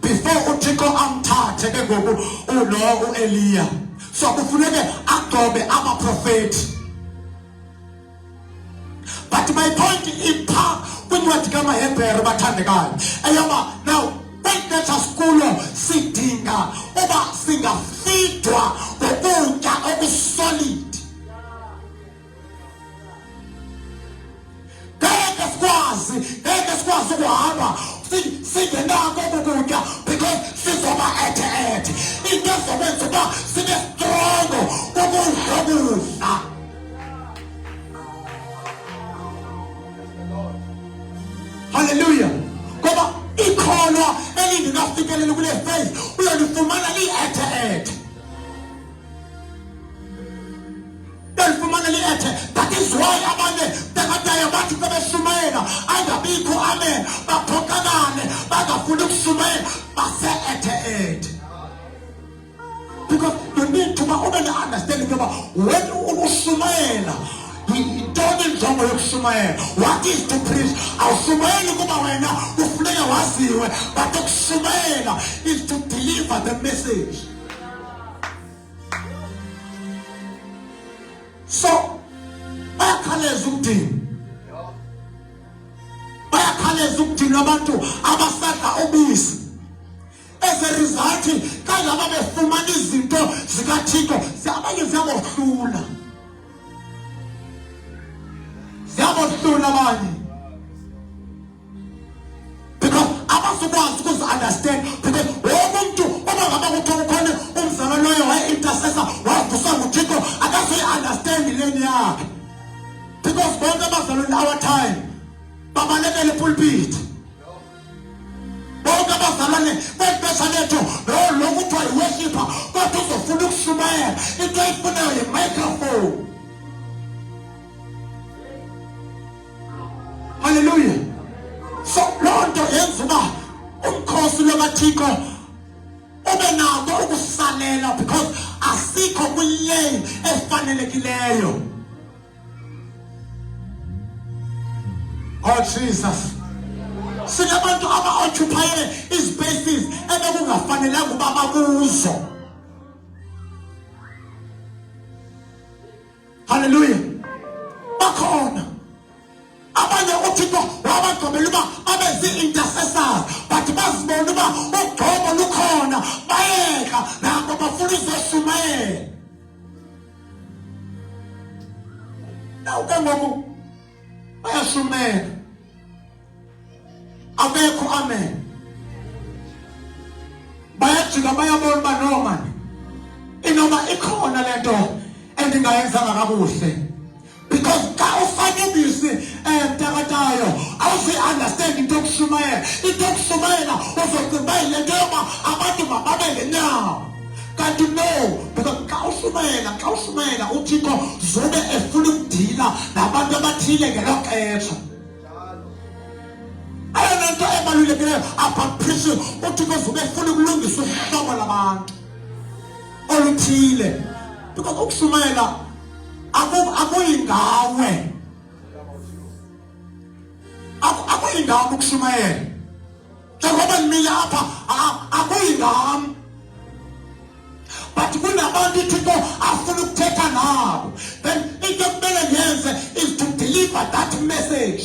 [SPEAKER 3] Before uThixo amthathe ke ngoku uEliya, so kufuneke agcobe abaprofethi. But my point ipha kwincwadi kaMahebhere bathandekayo eyoba now kwexesha sikulo sidinga uba singafidwa ngokutya okusolid. Ngeke sikwazi ukuhamba singenako ukutya because sizoba ethe. Into ezobenza uba sibe strongo ukudla. Hallelujah. Ngoba ikholwa elingekafikeleli kule faith uyalifumana li-ethe. That is why abanye bekadaya bathi bebeshumayela angabikho amen baphokakane bangafuni ukushumayela base-ethe. Because you need to understand about when ushumayela yintoni injongo yokushumayela. What is to preach? Awushumayeli kuba wena ufuneka waziwe, but ukushumayela is to deliver the message. So bayakhaleza ukudinwa abantu abasadla ubisi. As a result xa ngaba befumana izinto zikaThixo abanye ziyabohlula abanye, because abasukwazi ukuzi-understand. Because wonke umuntu oba ngaba kuthiwa ukhona umzalwane loyo waye-intercessor wavuswa nguThixo akazoyi-understand leni yakhe, because bonke abazalwane our time babalekele epulpit. Bonke abazalwane bexesha lethu lo kuthiwa yi-worshipper kodwa uzofuna ukushumayela into eyifunayo yi-microphone. Hallelujah. So loo nto yenza uba umkhosi lwakaThixo ube nako ukusalela because asikho kwilane efanelekileyo. Oh Jesus. Sinabantu aba-occupaye izpaces ebekungafanelanga uba bakuzo. Hallelujah. Bakhona abanye uThixo wabagqobela uba babe zii-intercessors, but bazibona uba ugqobo lukhona bayeka nabo bafuna uzoshumayela. Now ke ngoku bayashumela. Abekho amen. Bayajika bayabona uba no man. Inoma ikhona lento endingayenzanga kakuhle. Because xa ufake ubisi mntakatayo awuze understand into yokushumayela. Into yokushumayela uzocinga lento yoba abantu mababele nyawo. Kanti no, because xa ushumayela uThixo zobe efuna ukudila nabantu abathile ngelo xesha. Ayona nto ebalulekileyo apha preaching uThixo zobe efuna ukulungisa uhlobo labantu oluthile. Because ukushumayela akuyingawe. Akuyingawe ukushumayela. Njengoba nimile apha akuyingami. But kunabantu uThixo afuna ukuthetha nabo. Then into ekumele ngiyenze is to deliver that message.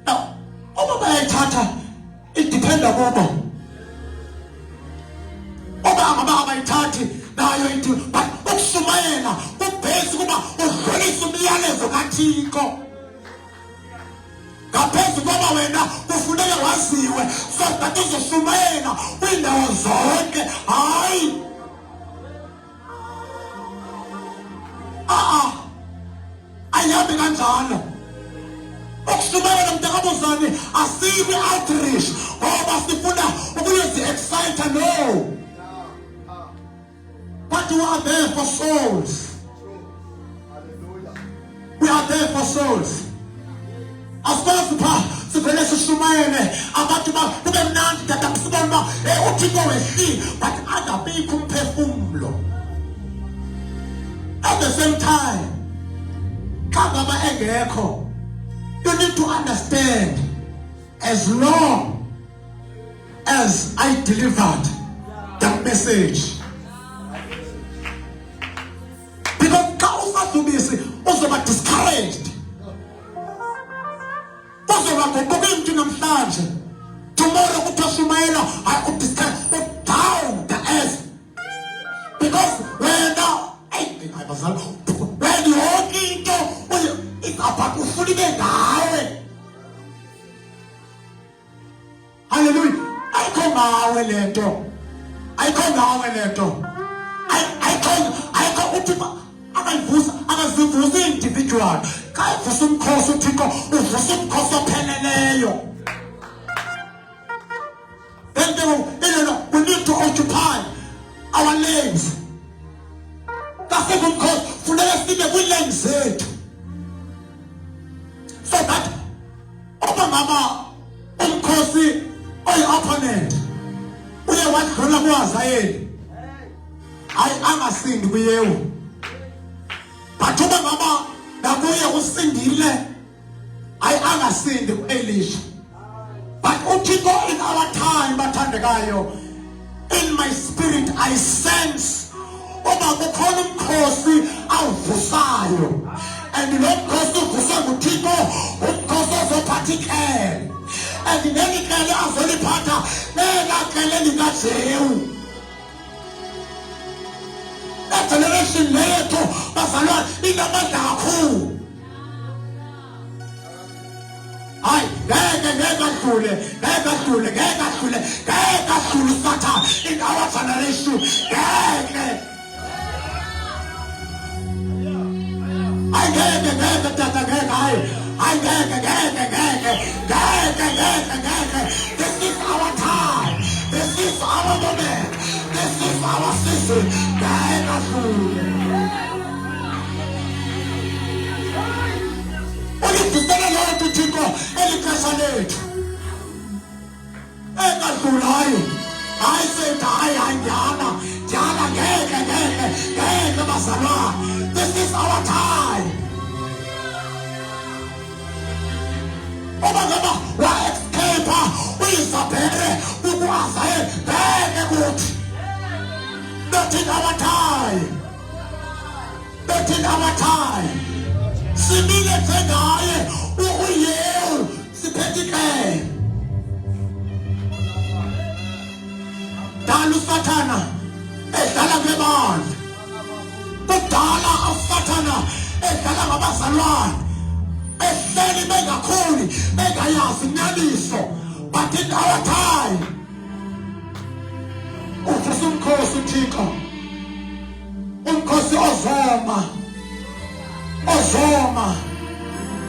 [SPEAKER 3] Now, uma bayayithatha it dependa kubo. Oba abayithathi nayo into, but ukushumayela kubhesi kuba udlulisa umyalezo kaThixo. Ngaphezu koba wena kufuneka waziwe so that uzoshumayela kwindawo zonke. Hayi. Ayihambi kanjalo. Ukushumayela mntakabuzane asibi outreach ngoba sifuna ukuyozi-excite no. But we are there for souls. We are there for souls. Asifana sipha sivele sishumayele abantu kube mnandi dada kusibona uba uThixo wehlile but angabikho umphefumlo. At the same time xa ngaba engekho, you need to understand, as long as I delivered the message, because xa usadubisi uzoba discouraged. Tomorrow utashumayela I down the earth. Because when you walk into it's about ufuni bengawe. Hallelujah. Ayikho ngawe lento. Ayikho uthi akazivusa individual. Kayivusa umkhosi uThixo uvusa umkhosi opheleleyo. Then we need to occupy our lanes. That's a good cause. Funeka sibe kwi-lanes zethu. So that oba ngaba umkhosi oyi-opponent uye wadlula kuHazayeli, hayi angasindi kuyewu. But uba ngaba nakuye usindile, hayi angasindi ku-Elisha. But uThixo in our time bathandekayo, in my spirit I sense uba kukhona umkhosi awuvusayo, and lo mkhosi uvuswa nguThixo umkhosi ozophatha ikhele, and leli khele azoliphatha lelakhele likaJehu. That generation lethu bazalwane inamandla kakhulu. Hayi ngeke adlule Satan in our generation. Ngeke tata ngeke. This is our time. This is our moment. This is our season. Ngeke adlule. Ulifisela loo Thixo elixesha lethu engadlulayo. Hayi sethi hayi njana ngeke bazalwane. This is our time. Oba ngaba wa-escape uyisabhere ukuHazayeli ngeke kuthi. Not in our time. Not in our time. Simile ngaye uyewu siphethe ikhele. Dala uSathana edlala ngebandla. abadala ngabazalwane behleli bengakhuli bengayazi inyaniso, but in our time ufisa umkhosi uThixo, umkhosi ozoma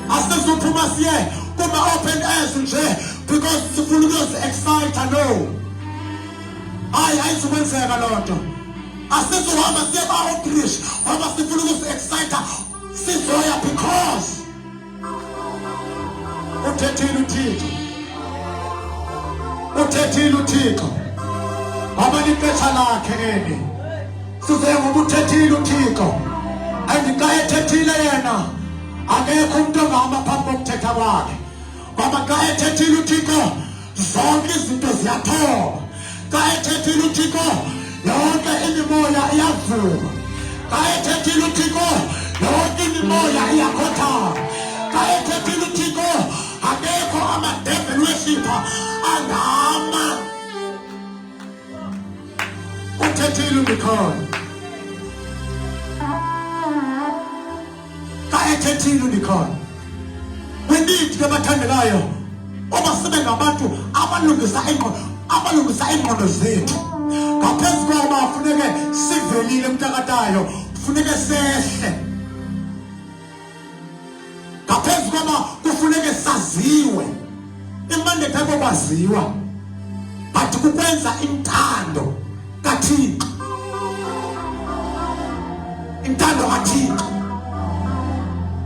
[SPEAKER 3] asizuphuma siye kuma open airs nje because sifuna ukuzi-excite. No, ayizukwenzeka loo nto. Asizuhamba siye ba-outreach ngoba sifuna ukuzi-excite sizoya because uthethile uThixo ngoba lixesha lakhe eli. Sizoya ngoba uthethile uThixo, and xa ethethile yena akekho umuntu ongahamba phambi kokuthetha kwakhe, ngoba xa ethethile uThixo zonke izinto ziyathoba. Xa ethethile uThixo yonke imimoya iyavuma. Xa ethethile uThixo yonke imimoya iyakhothama. Xa ethethile uThixo akekho ama-devil worshipper angama. Uthethile uNikhona, xa ethethile uNikhona. We need ke bathandekayo oba sibe ngabantu abalungisa ingqondo zethu. Ngaphezu koba kufuneke sivelile emntakatayo, kufuneke sehle. Ngaphezu koba kufuneke saziwe, imandla yakho kwaziwa, but kukwenza intando kaThixo. Intando kaThixo,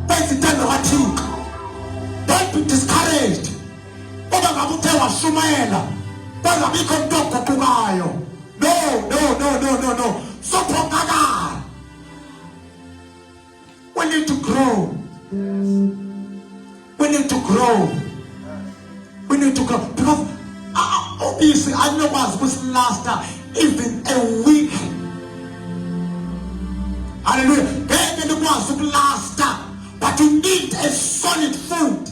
[SPEAKER 3] kwenza intando kaThixo. Don't be discouraged. Oba ngabe uthe washumayela bangabikho umuntu oguqukayo. No. Sophokakala. We need to grow. We need to grow. Because obviously I know what's last even a week. Hallelujah. Last, but you need a solid food.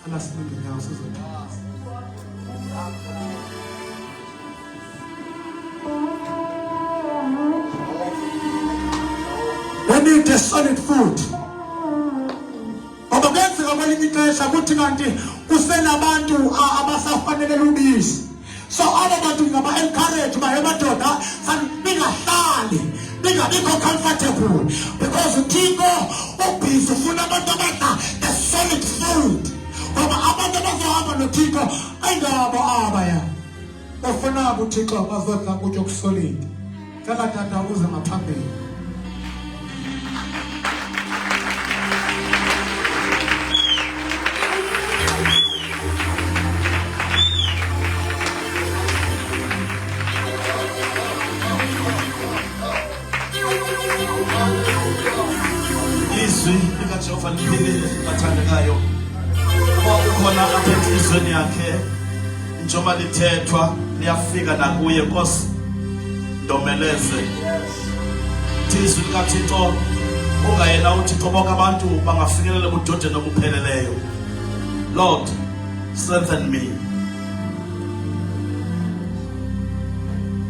[SPEAKER 3] And that's nothing else, isn't it? We need a solid food. Ngoba kwenzeka kwelinye ixesha kuthi kanti kusenabantu abasafanele ubisi. So aba bantu ngaba-encourage uba emadoda ningahlali, ningabikho comfortable, because uThixo ubhizi ufuna abantu abadla the solid food. Ngoba abantu abazohamba noThixo ayingabo abaya bafuna uThixo bazodla ukutya okusolid. Cela tata uze ngaphambili.
[SPEAKER 1] Izwi likaJehova liphilile bathandekayo. Ukhona apha enhlizweni yakhe njengoba lithethwa liyafika nakuye. Nkosi ndomeleze izwi likaThixo, ungayena uThixo bonke abantu bangafikelela ebudodeni obupheleleyo. Lord, strengthen me.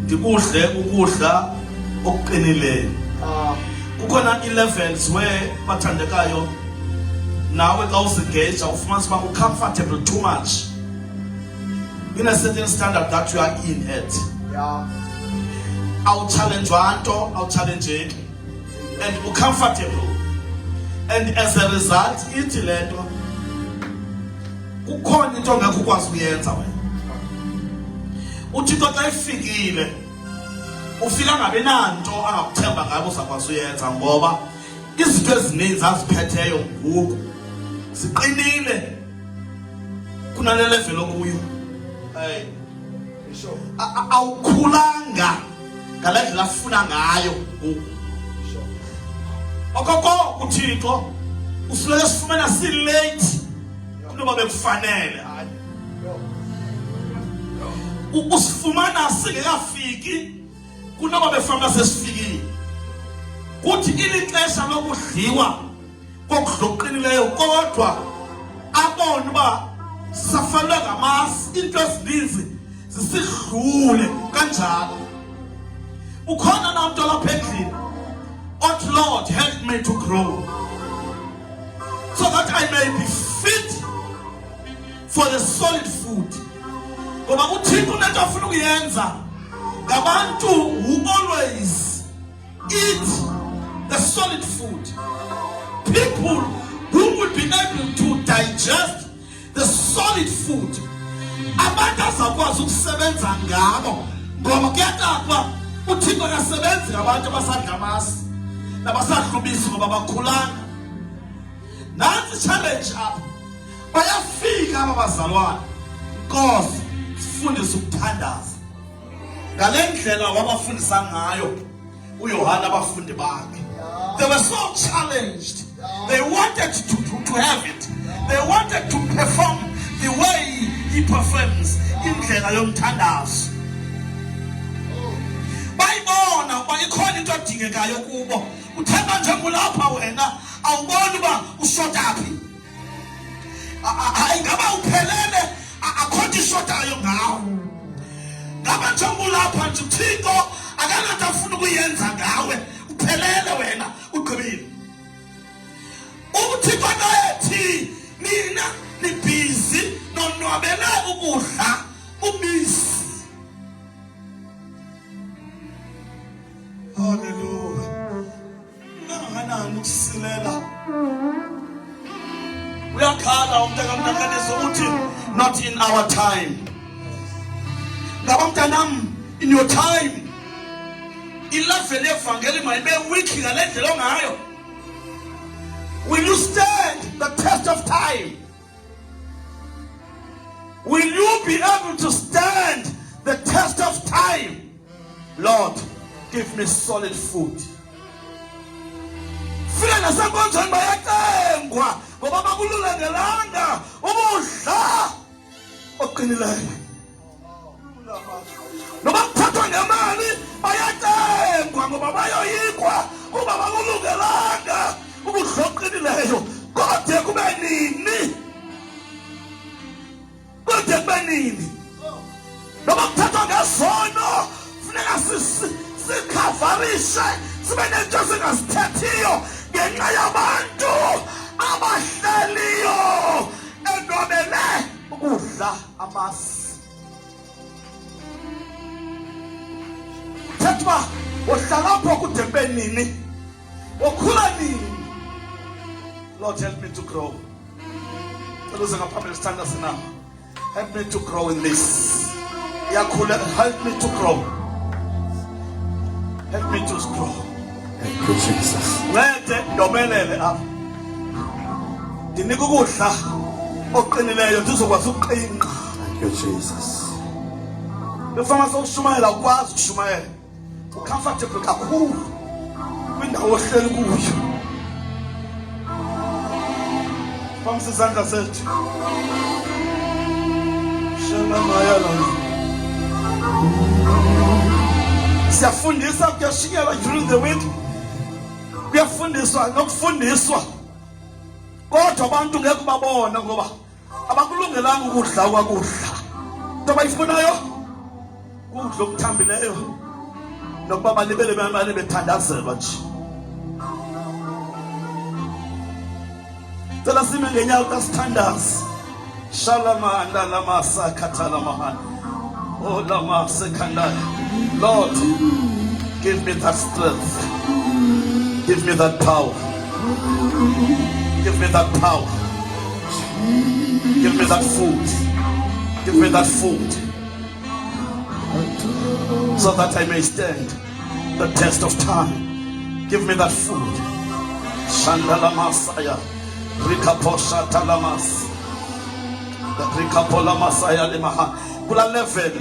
[SPEAKER 1] Ngikuhle ukudla okuqinileyo. Kukhona levels where bathandekayo nawe xa uzigeja ufumanisa uba ucomfortable too much in a certain standard that you are in at. Awuchallenge nto, awuchallengeki, and ucomfortable, and as a result ithi le nto kukhona into ongekho ukwazi ukuyenza wena. uThixo xa ifikile ufika ngabe nanto angakuthemba ngabe uzakwazi uyenza, ngoba izinto ezininzi aziphetheyo ngoku ziqinile kunale level okuyo. Awukhulanga ngale ndlela afuna ngayo ngoku. Okoko uThixo usulele sifumana si-late kunoba bekufanele. Usifumana singekafiki kunoba befana sesifikile. Kuthi ilixesha lokudliwa kokudloqinileyo, kodwa abona uba safanele ngamasi, into ezininzi zisidlule kanjalo. Ukhona namuntu lapha endlini othi, Lord, help me to grow. I may be fit for the solid food. Ngoba uThixo unento afuna ukuyenza ngabantu who always eat the solid food. People who would be able to digest the solid food. Abantu azakwazi ukusebenza ngabo ngoba kuyaqapha uThixo akasebenzi ngabantu abasadla amasi nabasadlubisi ngoba bakhulana. Nansi challenge apha. Bayafika abazalwane Nkosi sifundise ukuthandaza. Ngale ndlela wabafundisa ngayo uYohana abafundi bakhe. They were so challenged. They wanted to have it. They wanted to perform the way he performs. Indlela yomthandazo. Bayibona uba ikhona into edingekayo kubo. Uthenga nje kulapha wena awuboni uba ushota phi. Ingaba uphelele akhona ishotayo ngawo. Ngaba nje kulapha nje uThixo akananto afuna ukuyenza ngawe. Uphelele wena ugqibile. Uthixo nayethi mina nibhizi nonwabele ukudla ubisi. Hallelujah. Nanganani ukusilela. Uyakhala umntakamntakaniso uthi not in our time. Ngaba mntanam in your time. Ilave levangeli mayibe weak ngale ndlela ongayo. Will you stand the test of time? Will you be able to stand the test of time? Lord, give me solid food. Fika nasenkonzweni bayacengwa ngoba bakulungelanga ubudla oqinileyo. Noba kuthathwa ngemali bayacengwa ngoba bayoyikwa kuba bakulungelanga ubudla oqinileyo. Kodwa kube nini? Kodwa kube nini? Noba kuthathwa ngesono funeka sikhavarishe sibe nento singasithethiyo ngenxa yabantu abahleliyo enwabele ukudla amasi. Thetwa uhlala kude kube nini? Ukhula nini? Lord, help me to grow. Help me to grow in this. Help me to grow. Help me to grow.
[SPEAKER 3] Thank you, Jesus.
[SPEAKER 1] Ngeke ndomelele apha. Ndinika ukudla oqinileyo ndizokwazi ukuqina.
[SPEAKER 3] Thank you, Jesus.
[SPEAKER 1] Befana sokushumayela ukwazi ukushumayela. Ucomfortable kakhulu kwindawo ohleli kuyo. Phamsi izandla zethu. Siyafundisa kuyashiyela during the week. Kuyafundiswa nokufundiswa. Kodwa abantu ngeke babona ngoba abakulungelanga ukudla kwakudla. Into abayifunayo ukudla okuthambileyo nokuba balibele bemali bethandazelwa nje. Cela sime ngenyawo kasithandazi. Shalamanda lamasa katalamahan. Oh lamasa kandaya. Lord, give me that strength. Give me that power. Give me that power. Give me that food. Give me that food. So that I may stand the test of time. Give me that food. Shandala Masaya. Rikaposha Talamas. Rikapola Masaya Limaha. Kula level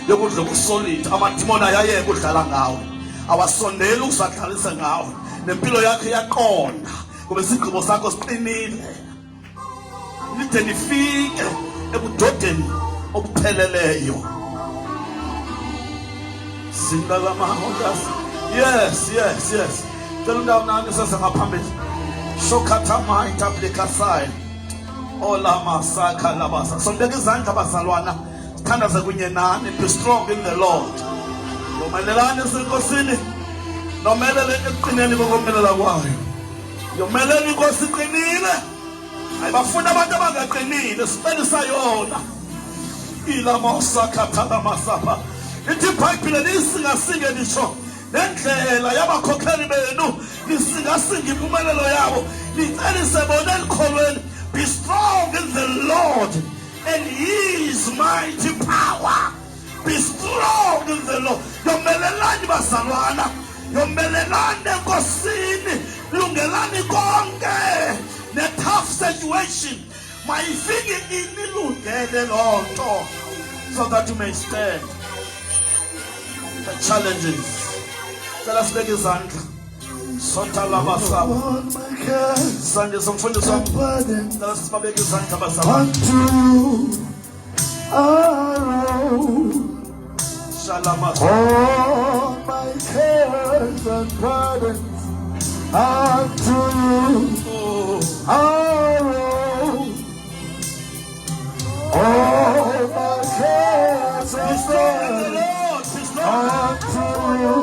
[SPEAKER 1] yokudla okusolid. Amadimoni ayaye kudlala ngawo. Awasondela ukuzadlalisa ngawo. Nempilo yakhe yaqonda. Kube isigqibo sakho siqinile. Lide nifike ebudodeni obupheleleyo. Sindala mahondas. Yes. Tell them now this is ngaphambili. Shokata mind aplikasai. Ola masaka labasa. Sondeka izandla bazalwana. Sithandaze kunye nani. Be strong in the Lord. Yomelelane senkosini. Nomelele ekuqineni kokumelela kwayo. Yomelele inkosi iqinile. ayibafuna abantu abangaqinile sibelisa yona ilamosa kathala masapha ithi iBhayibhile lisingasinge lisho nendlela yabakhokheli benu lisingasinge impumelelo yabo licelise bona elikholweni. Be strong in the Lord and his mighty power. Be strong in the Lord. Yomelelani bazalwana, yomelelani enkosini, lungelani konke ne tough situation mayifike inilungele lonto so that you may stand the challenges. Tell us beg izandla sonta labasaba sanje somfundisi wami. Tell us babeke izandla basaba Shalama.
[SPEAKER 4] All my cares and burdens unto you. All my cares and burdens unto you.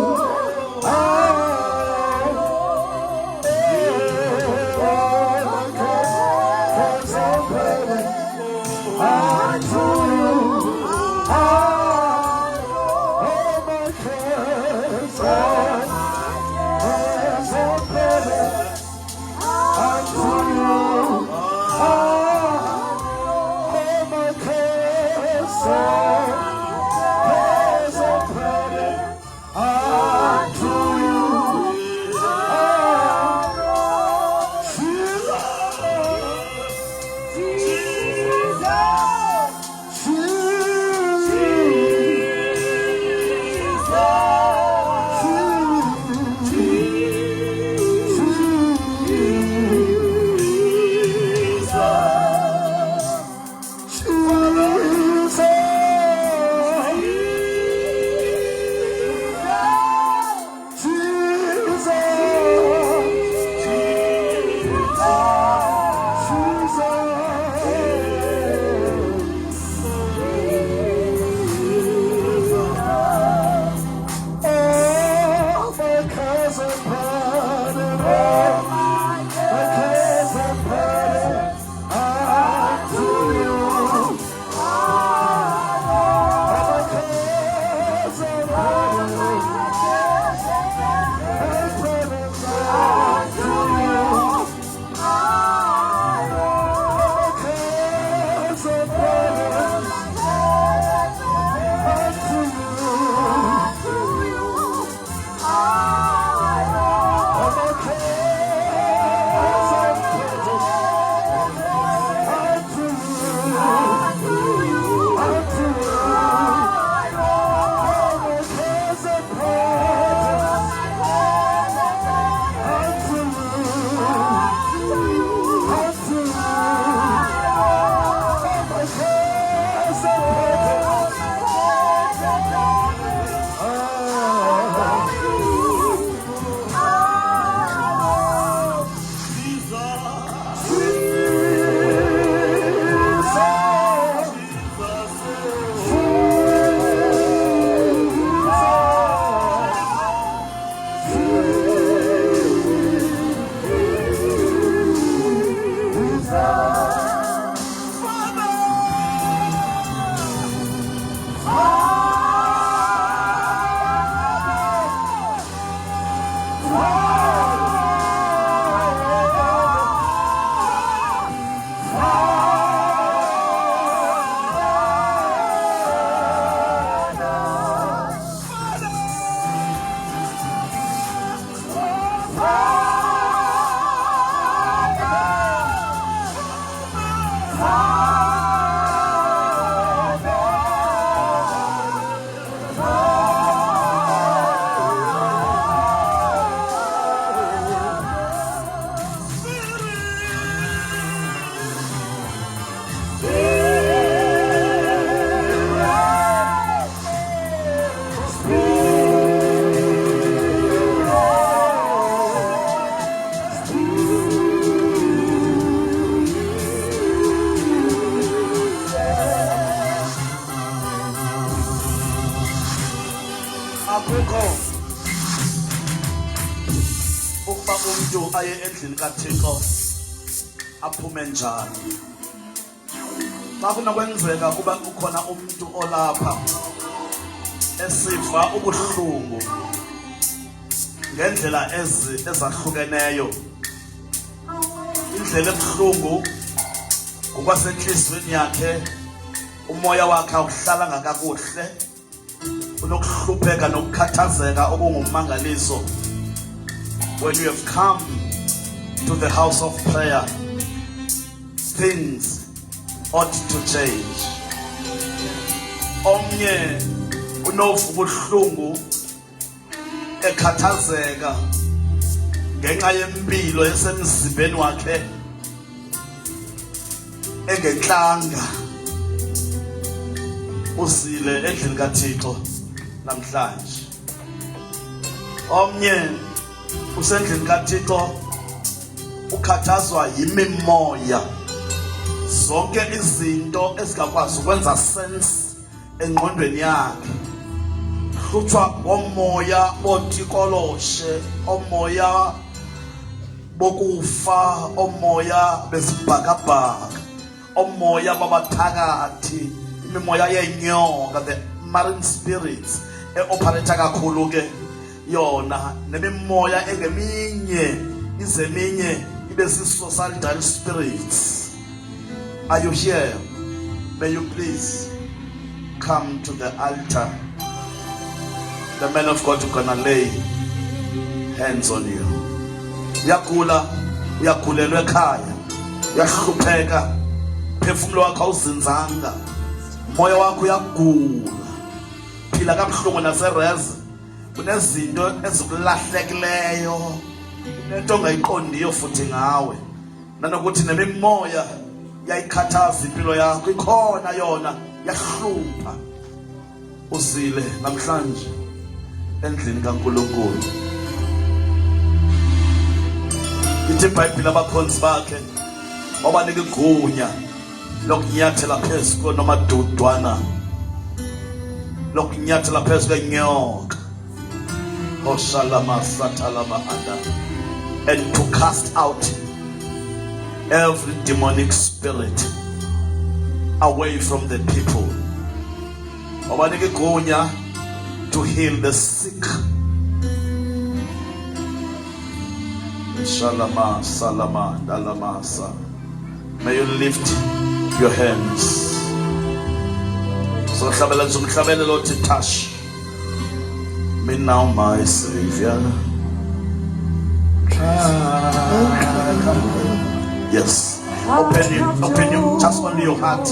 [SPEAKER 1] Aye endlini kaThixo aphume njani. Xa kunokwenzeka kuba kukhona umuntu olapha esiva ubuhlungu ngendlela ezahlukeneyo, indlela ebuhlungu ngokwasenhliziyweni yakhe, umoya wakhe awuhlala ngakakuhle, unokuhlupheka nokukhathazeka okungummangaliso. When you have come to the house of prayer, things ought to change. Omnye unovuka ubuhlungu ekhathazeka ngenxa yempilo esemzimbeni wakhe engenhlanga. Usile endlini kaThixo namhlanje. Omnye usendlini kaThixo ukhathazwa yimimoya, zonke izinto ezingakwazi ukwenza sense engqondweni yakhe. Hlutshwa omoya otikoloshe, omoya bokufa, omoya besibhakabhaka, omoya babathakathi, imimoya yenyoka, the marine spirits eoperate kakhulu ke yona, nemimoya engeminye izeminye ibe suicidal spirits. Are you here? May you please come to the altar. The man of God is gonna lay hands on you. Uyagula, uyagulelwa ekhaya, uyahlupheka, phefumulo wakho awuzinzanga, moya wakho uyagula, phila kabuhlungu nasereze, kunezinto ezikulahlekileyo, into ongayiqondiyo futhi ngawe, nanokuthi nemimoya yayikhathaza impilo yakho, ikhona yona yahlupha. Usile namhlanje endlini kaNkulunkulu. Ithi iBhayibhile abakhonzi bakhe wabanika igunya lokunyathela phezu nomadudwana, lokunyathela phezu kwenyoka, oshalama satalama anda, and to cast out every demonic spirit away from the people. Wabanika igunya to heal the sick. Shalama salama dalamasa. May you lift your hands. So hlabela Lord, touch me now, my Savior. Yes. Open you just only your heart.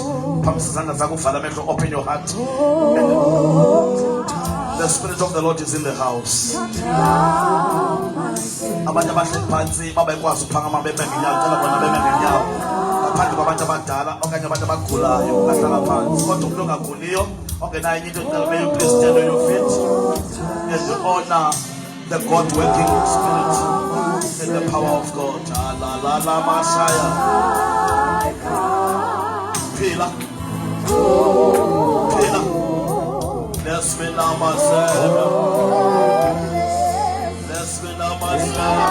[SPEAKER 1] Open your heart. The Spirit of the Lord is in the house. Abanye abahleli phansi babekwazi uphakama bebe ngenyawo, cela bona bebe ngenyawo. Ngaphandle kwabantu abadala okanye abantu abagulayo bahlala phansi. Kodwa umuntu ongaguliyo ongenayo enye into ecela, may you please stand on your feet and honor the God working Spirit and the power of God. La la Messiah. Phila. Let's be now myself. Let's be now myself.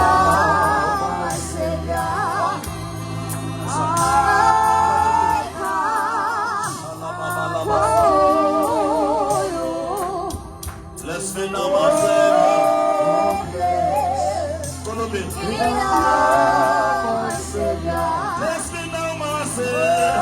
[SPEAKER 1] Let's be now myself. Follow me. Let's be now myself.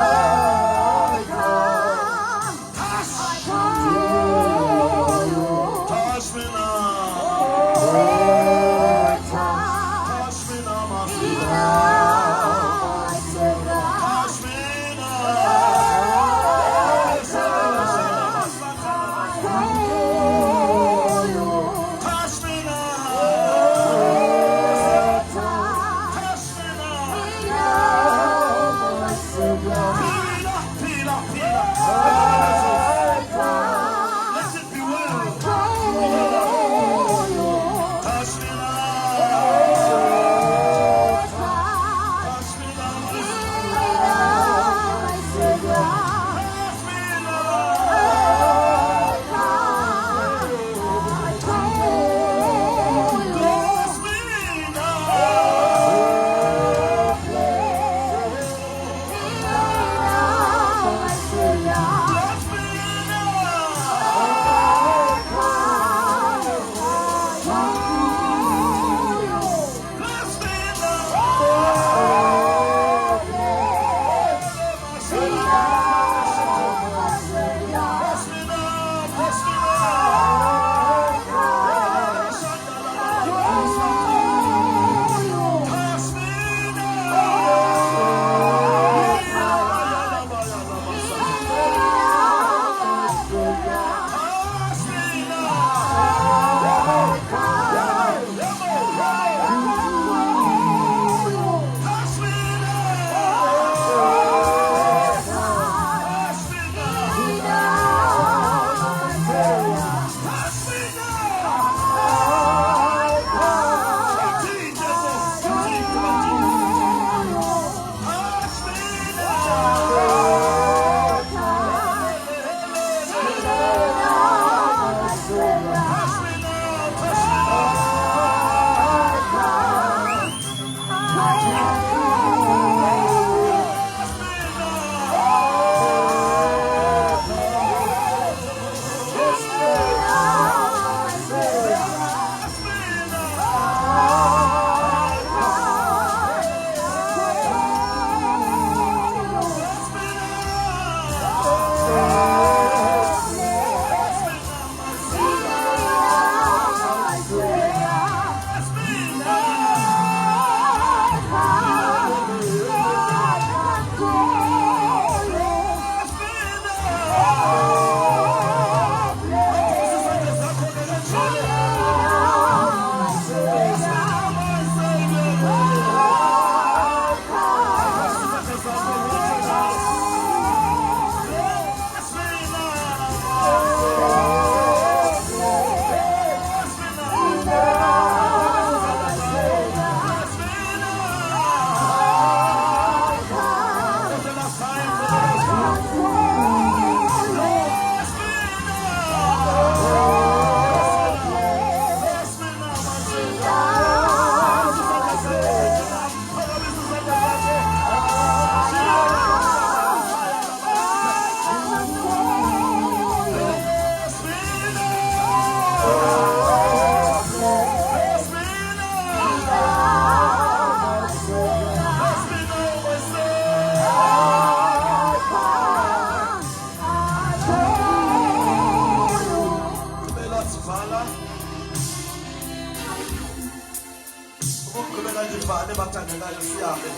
[SPEAKER 1] Qhubeka ndivale bathandekayo sihambe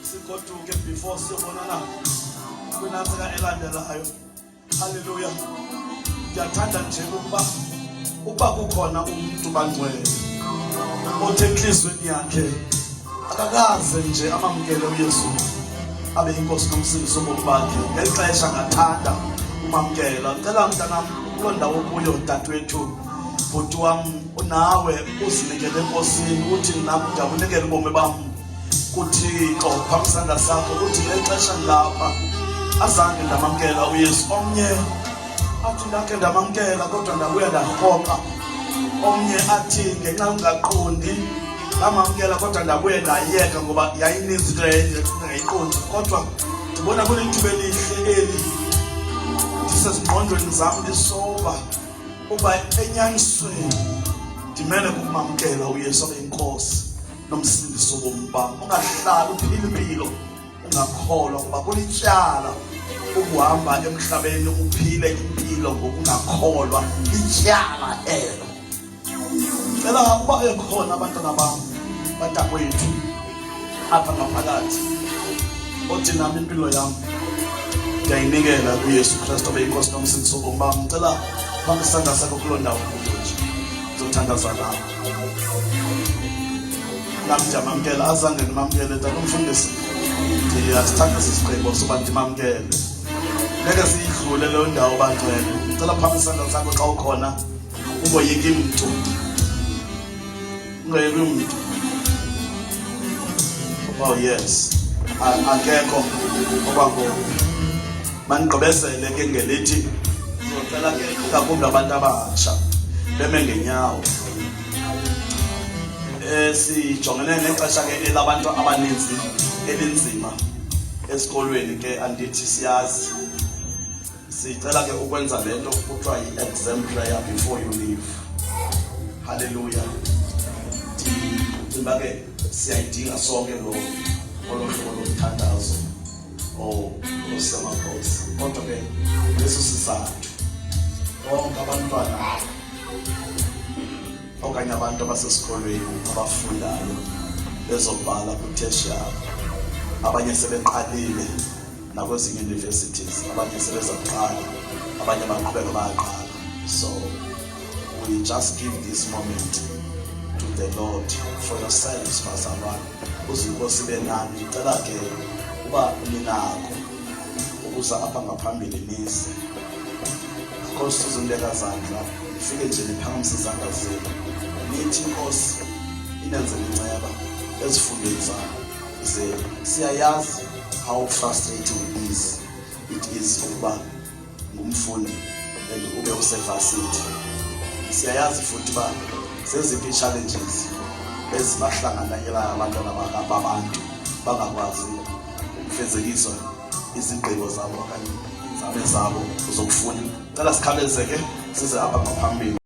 [SPEAKER 1] sigoduke before siyobonana kwinantsika elandelayo. Hallelujah. Ndiyathanda nje ukuba kukhona umuntu bangcwele othe enhlizweni yakhe akakaze nje amamkele uYesu abe inkosi nomsindisi wobomi bakhe. Ngexesha ngathanda umamkela. Ngicela mntanam kuloo ndawo kuyo dadewethu bhuti wam unawe uzinikele enkosini uthi nam ndiyakunikela ubomi bam kuThixo phambi sandla sakho. Uthi ngexesha ngilapha azange ndamamkela uYesu. Omnye athi ndakhe ndamamkela kodwa ndabuya ndarhoxa. Omnye athi ngenxa ungaqondi ngamamkela kodwa ndabuya ndayeka ngoba yayininzi into engayiqondi. Kodwa ndibona kulithuba elihle eli ndisezingqondweni zam ndisoba uba enyanisweni ndimele kumamkela uYesu abe yinkosi nomsindisi wobomi bam. Ungahlali uphila impilo ungakholwa ngoba kulityala ukuhamba emhlabeni uphile impilo ngokungakholwa. Lityala elo. Cela uba ekhona abantwana bam batakwethu apha ngaphakathi othi nami impilo yam ndiyayinikela kuYesu Kristu abe yinkosi nomsindisi wobomi bam. Ngicela phambi sandla sakho kuloo ndawo kuyo nje ndizothandaza nawe. Nami ndiyamamkela azange ndimamkele tatomfundisi. Ndiyasithanda isigqibo soba ndimamkele. Ngeke siyidlule leyo ndawo bangcwele. Ngicela phambi sandla sakho xa ukhona ungoyiki mntu. Ungoyiki mntu. Oh yes. Akekho okwangoku. Manigqibezele ke ngelithi ngicela ke ngakumbi abantu abatsha beme ngenyawo. Sijongene nexesha ke elabantu abaninzi elinzima esikolweni ke andithi siyazi. Sicela ke ukwenza lento kuthiwa yi-exam prayer before you leave. Hallelujah. Ndimba ke siyayidinga sonke lo olohlobo lomthandazo osemaPhosi. Kodwa ke leso sizathu bonke abantwana okanye abantu abasesikolweni abafundayo bezobhala ku-tertiary, abanye sebeqalile nakwezinye universities, abanye sebezaqala, abanye baqhubeka bayaqala. So we just give this moment to the Lord for yourselves, bazalwane. Uzinkosi benani cela ke uba ninako ukuza apha ngaphambili nize. Akho sizindeka zandla nifike nje niphakamisa izandla zenu nithi inkosi inenze inceba ezifundweni zenu. Siyayazi how frustrating it is ukuba ngumfundi and ube usevasithi. Siyayazi futhi uba zeziphi i-challenges ezibahlanganela abantwana babantu bangakwazi ukufezekisa izigqibo zabo okanye izame zabo zokufunda. Cela sikhawuleze ke size apha ngaphambili.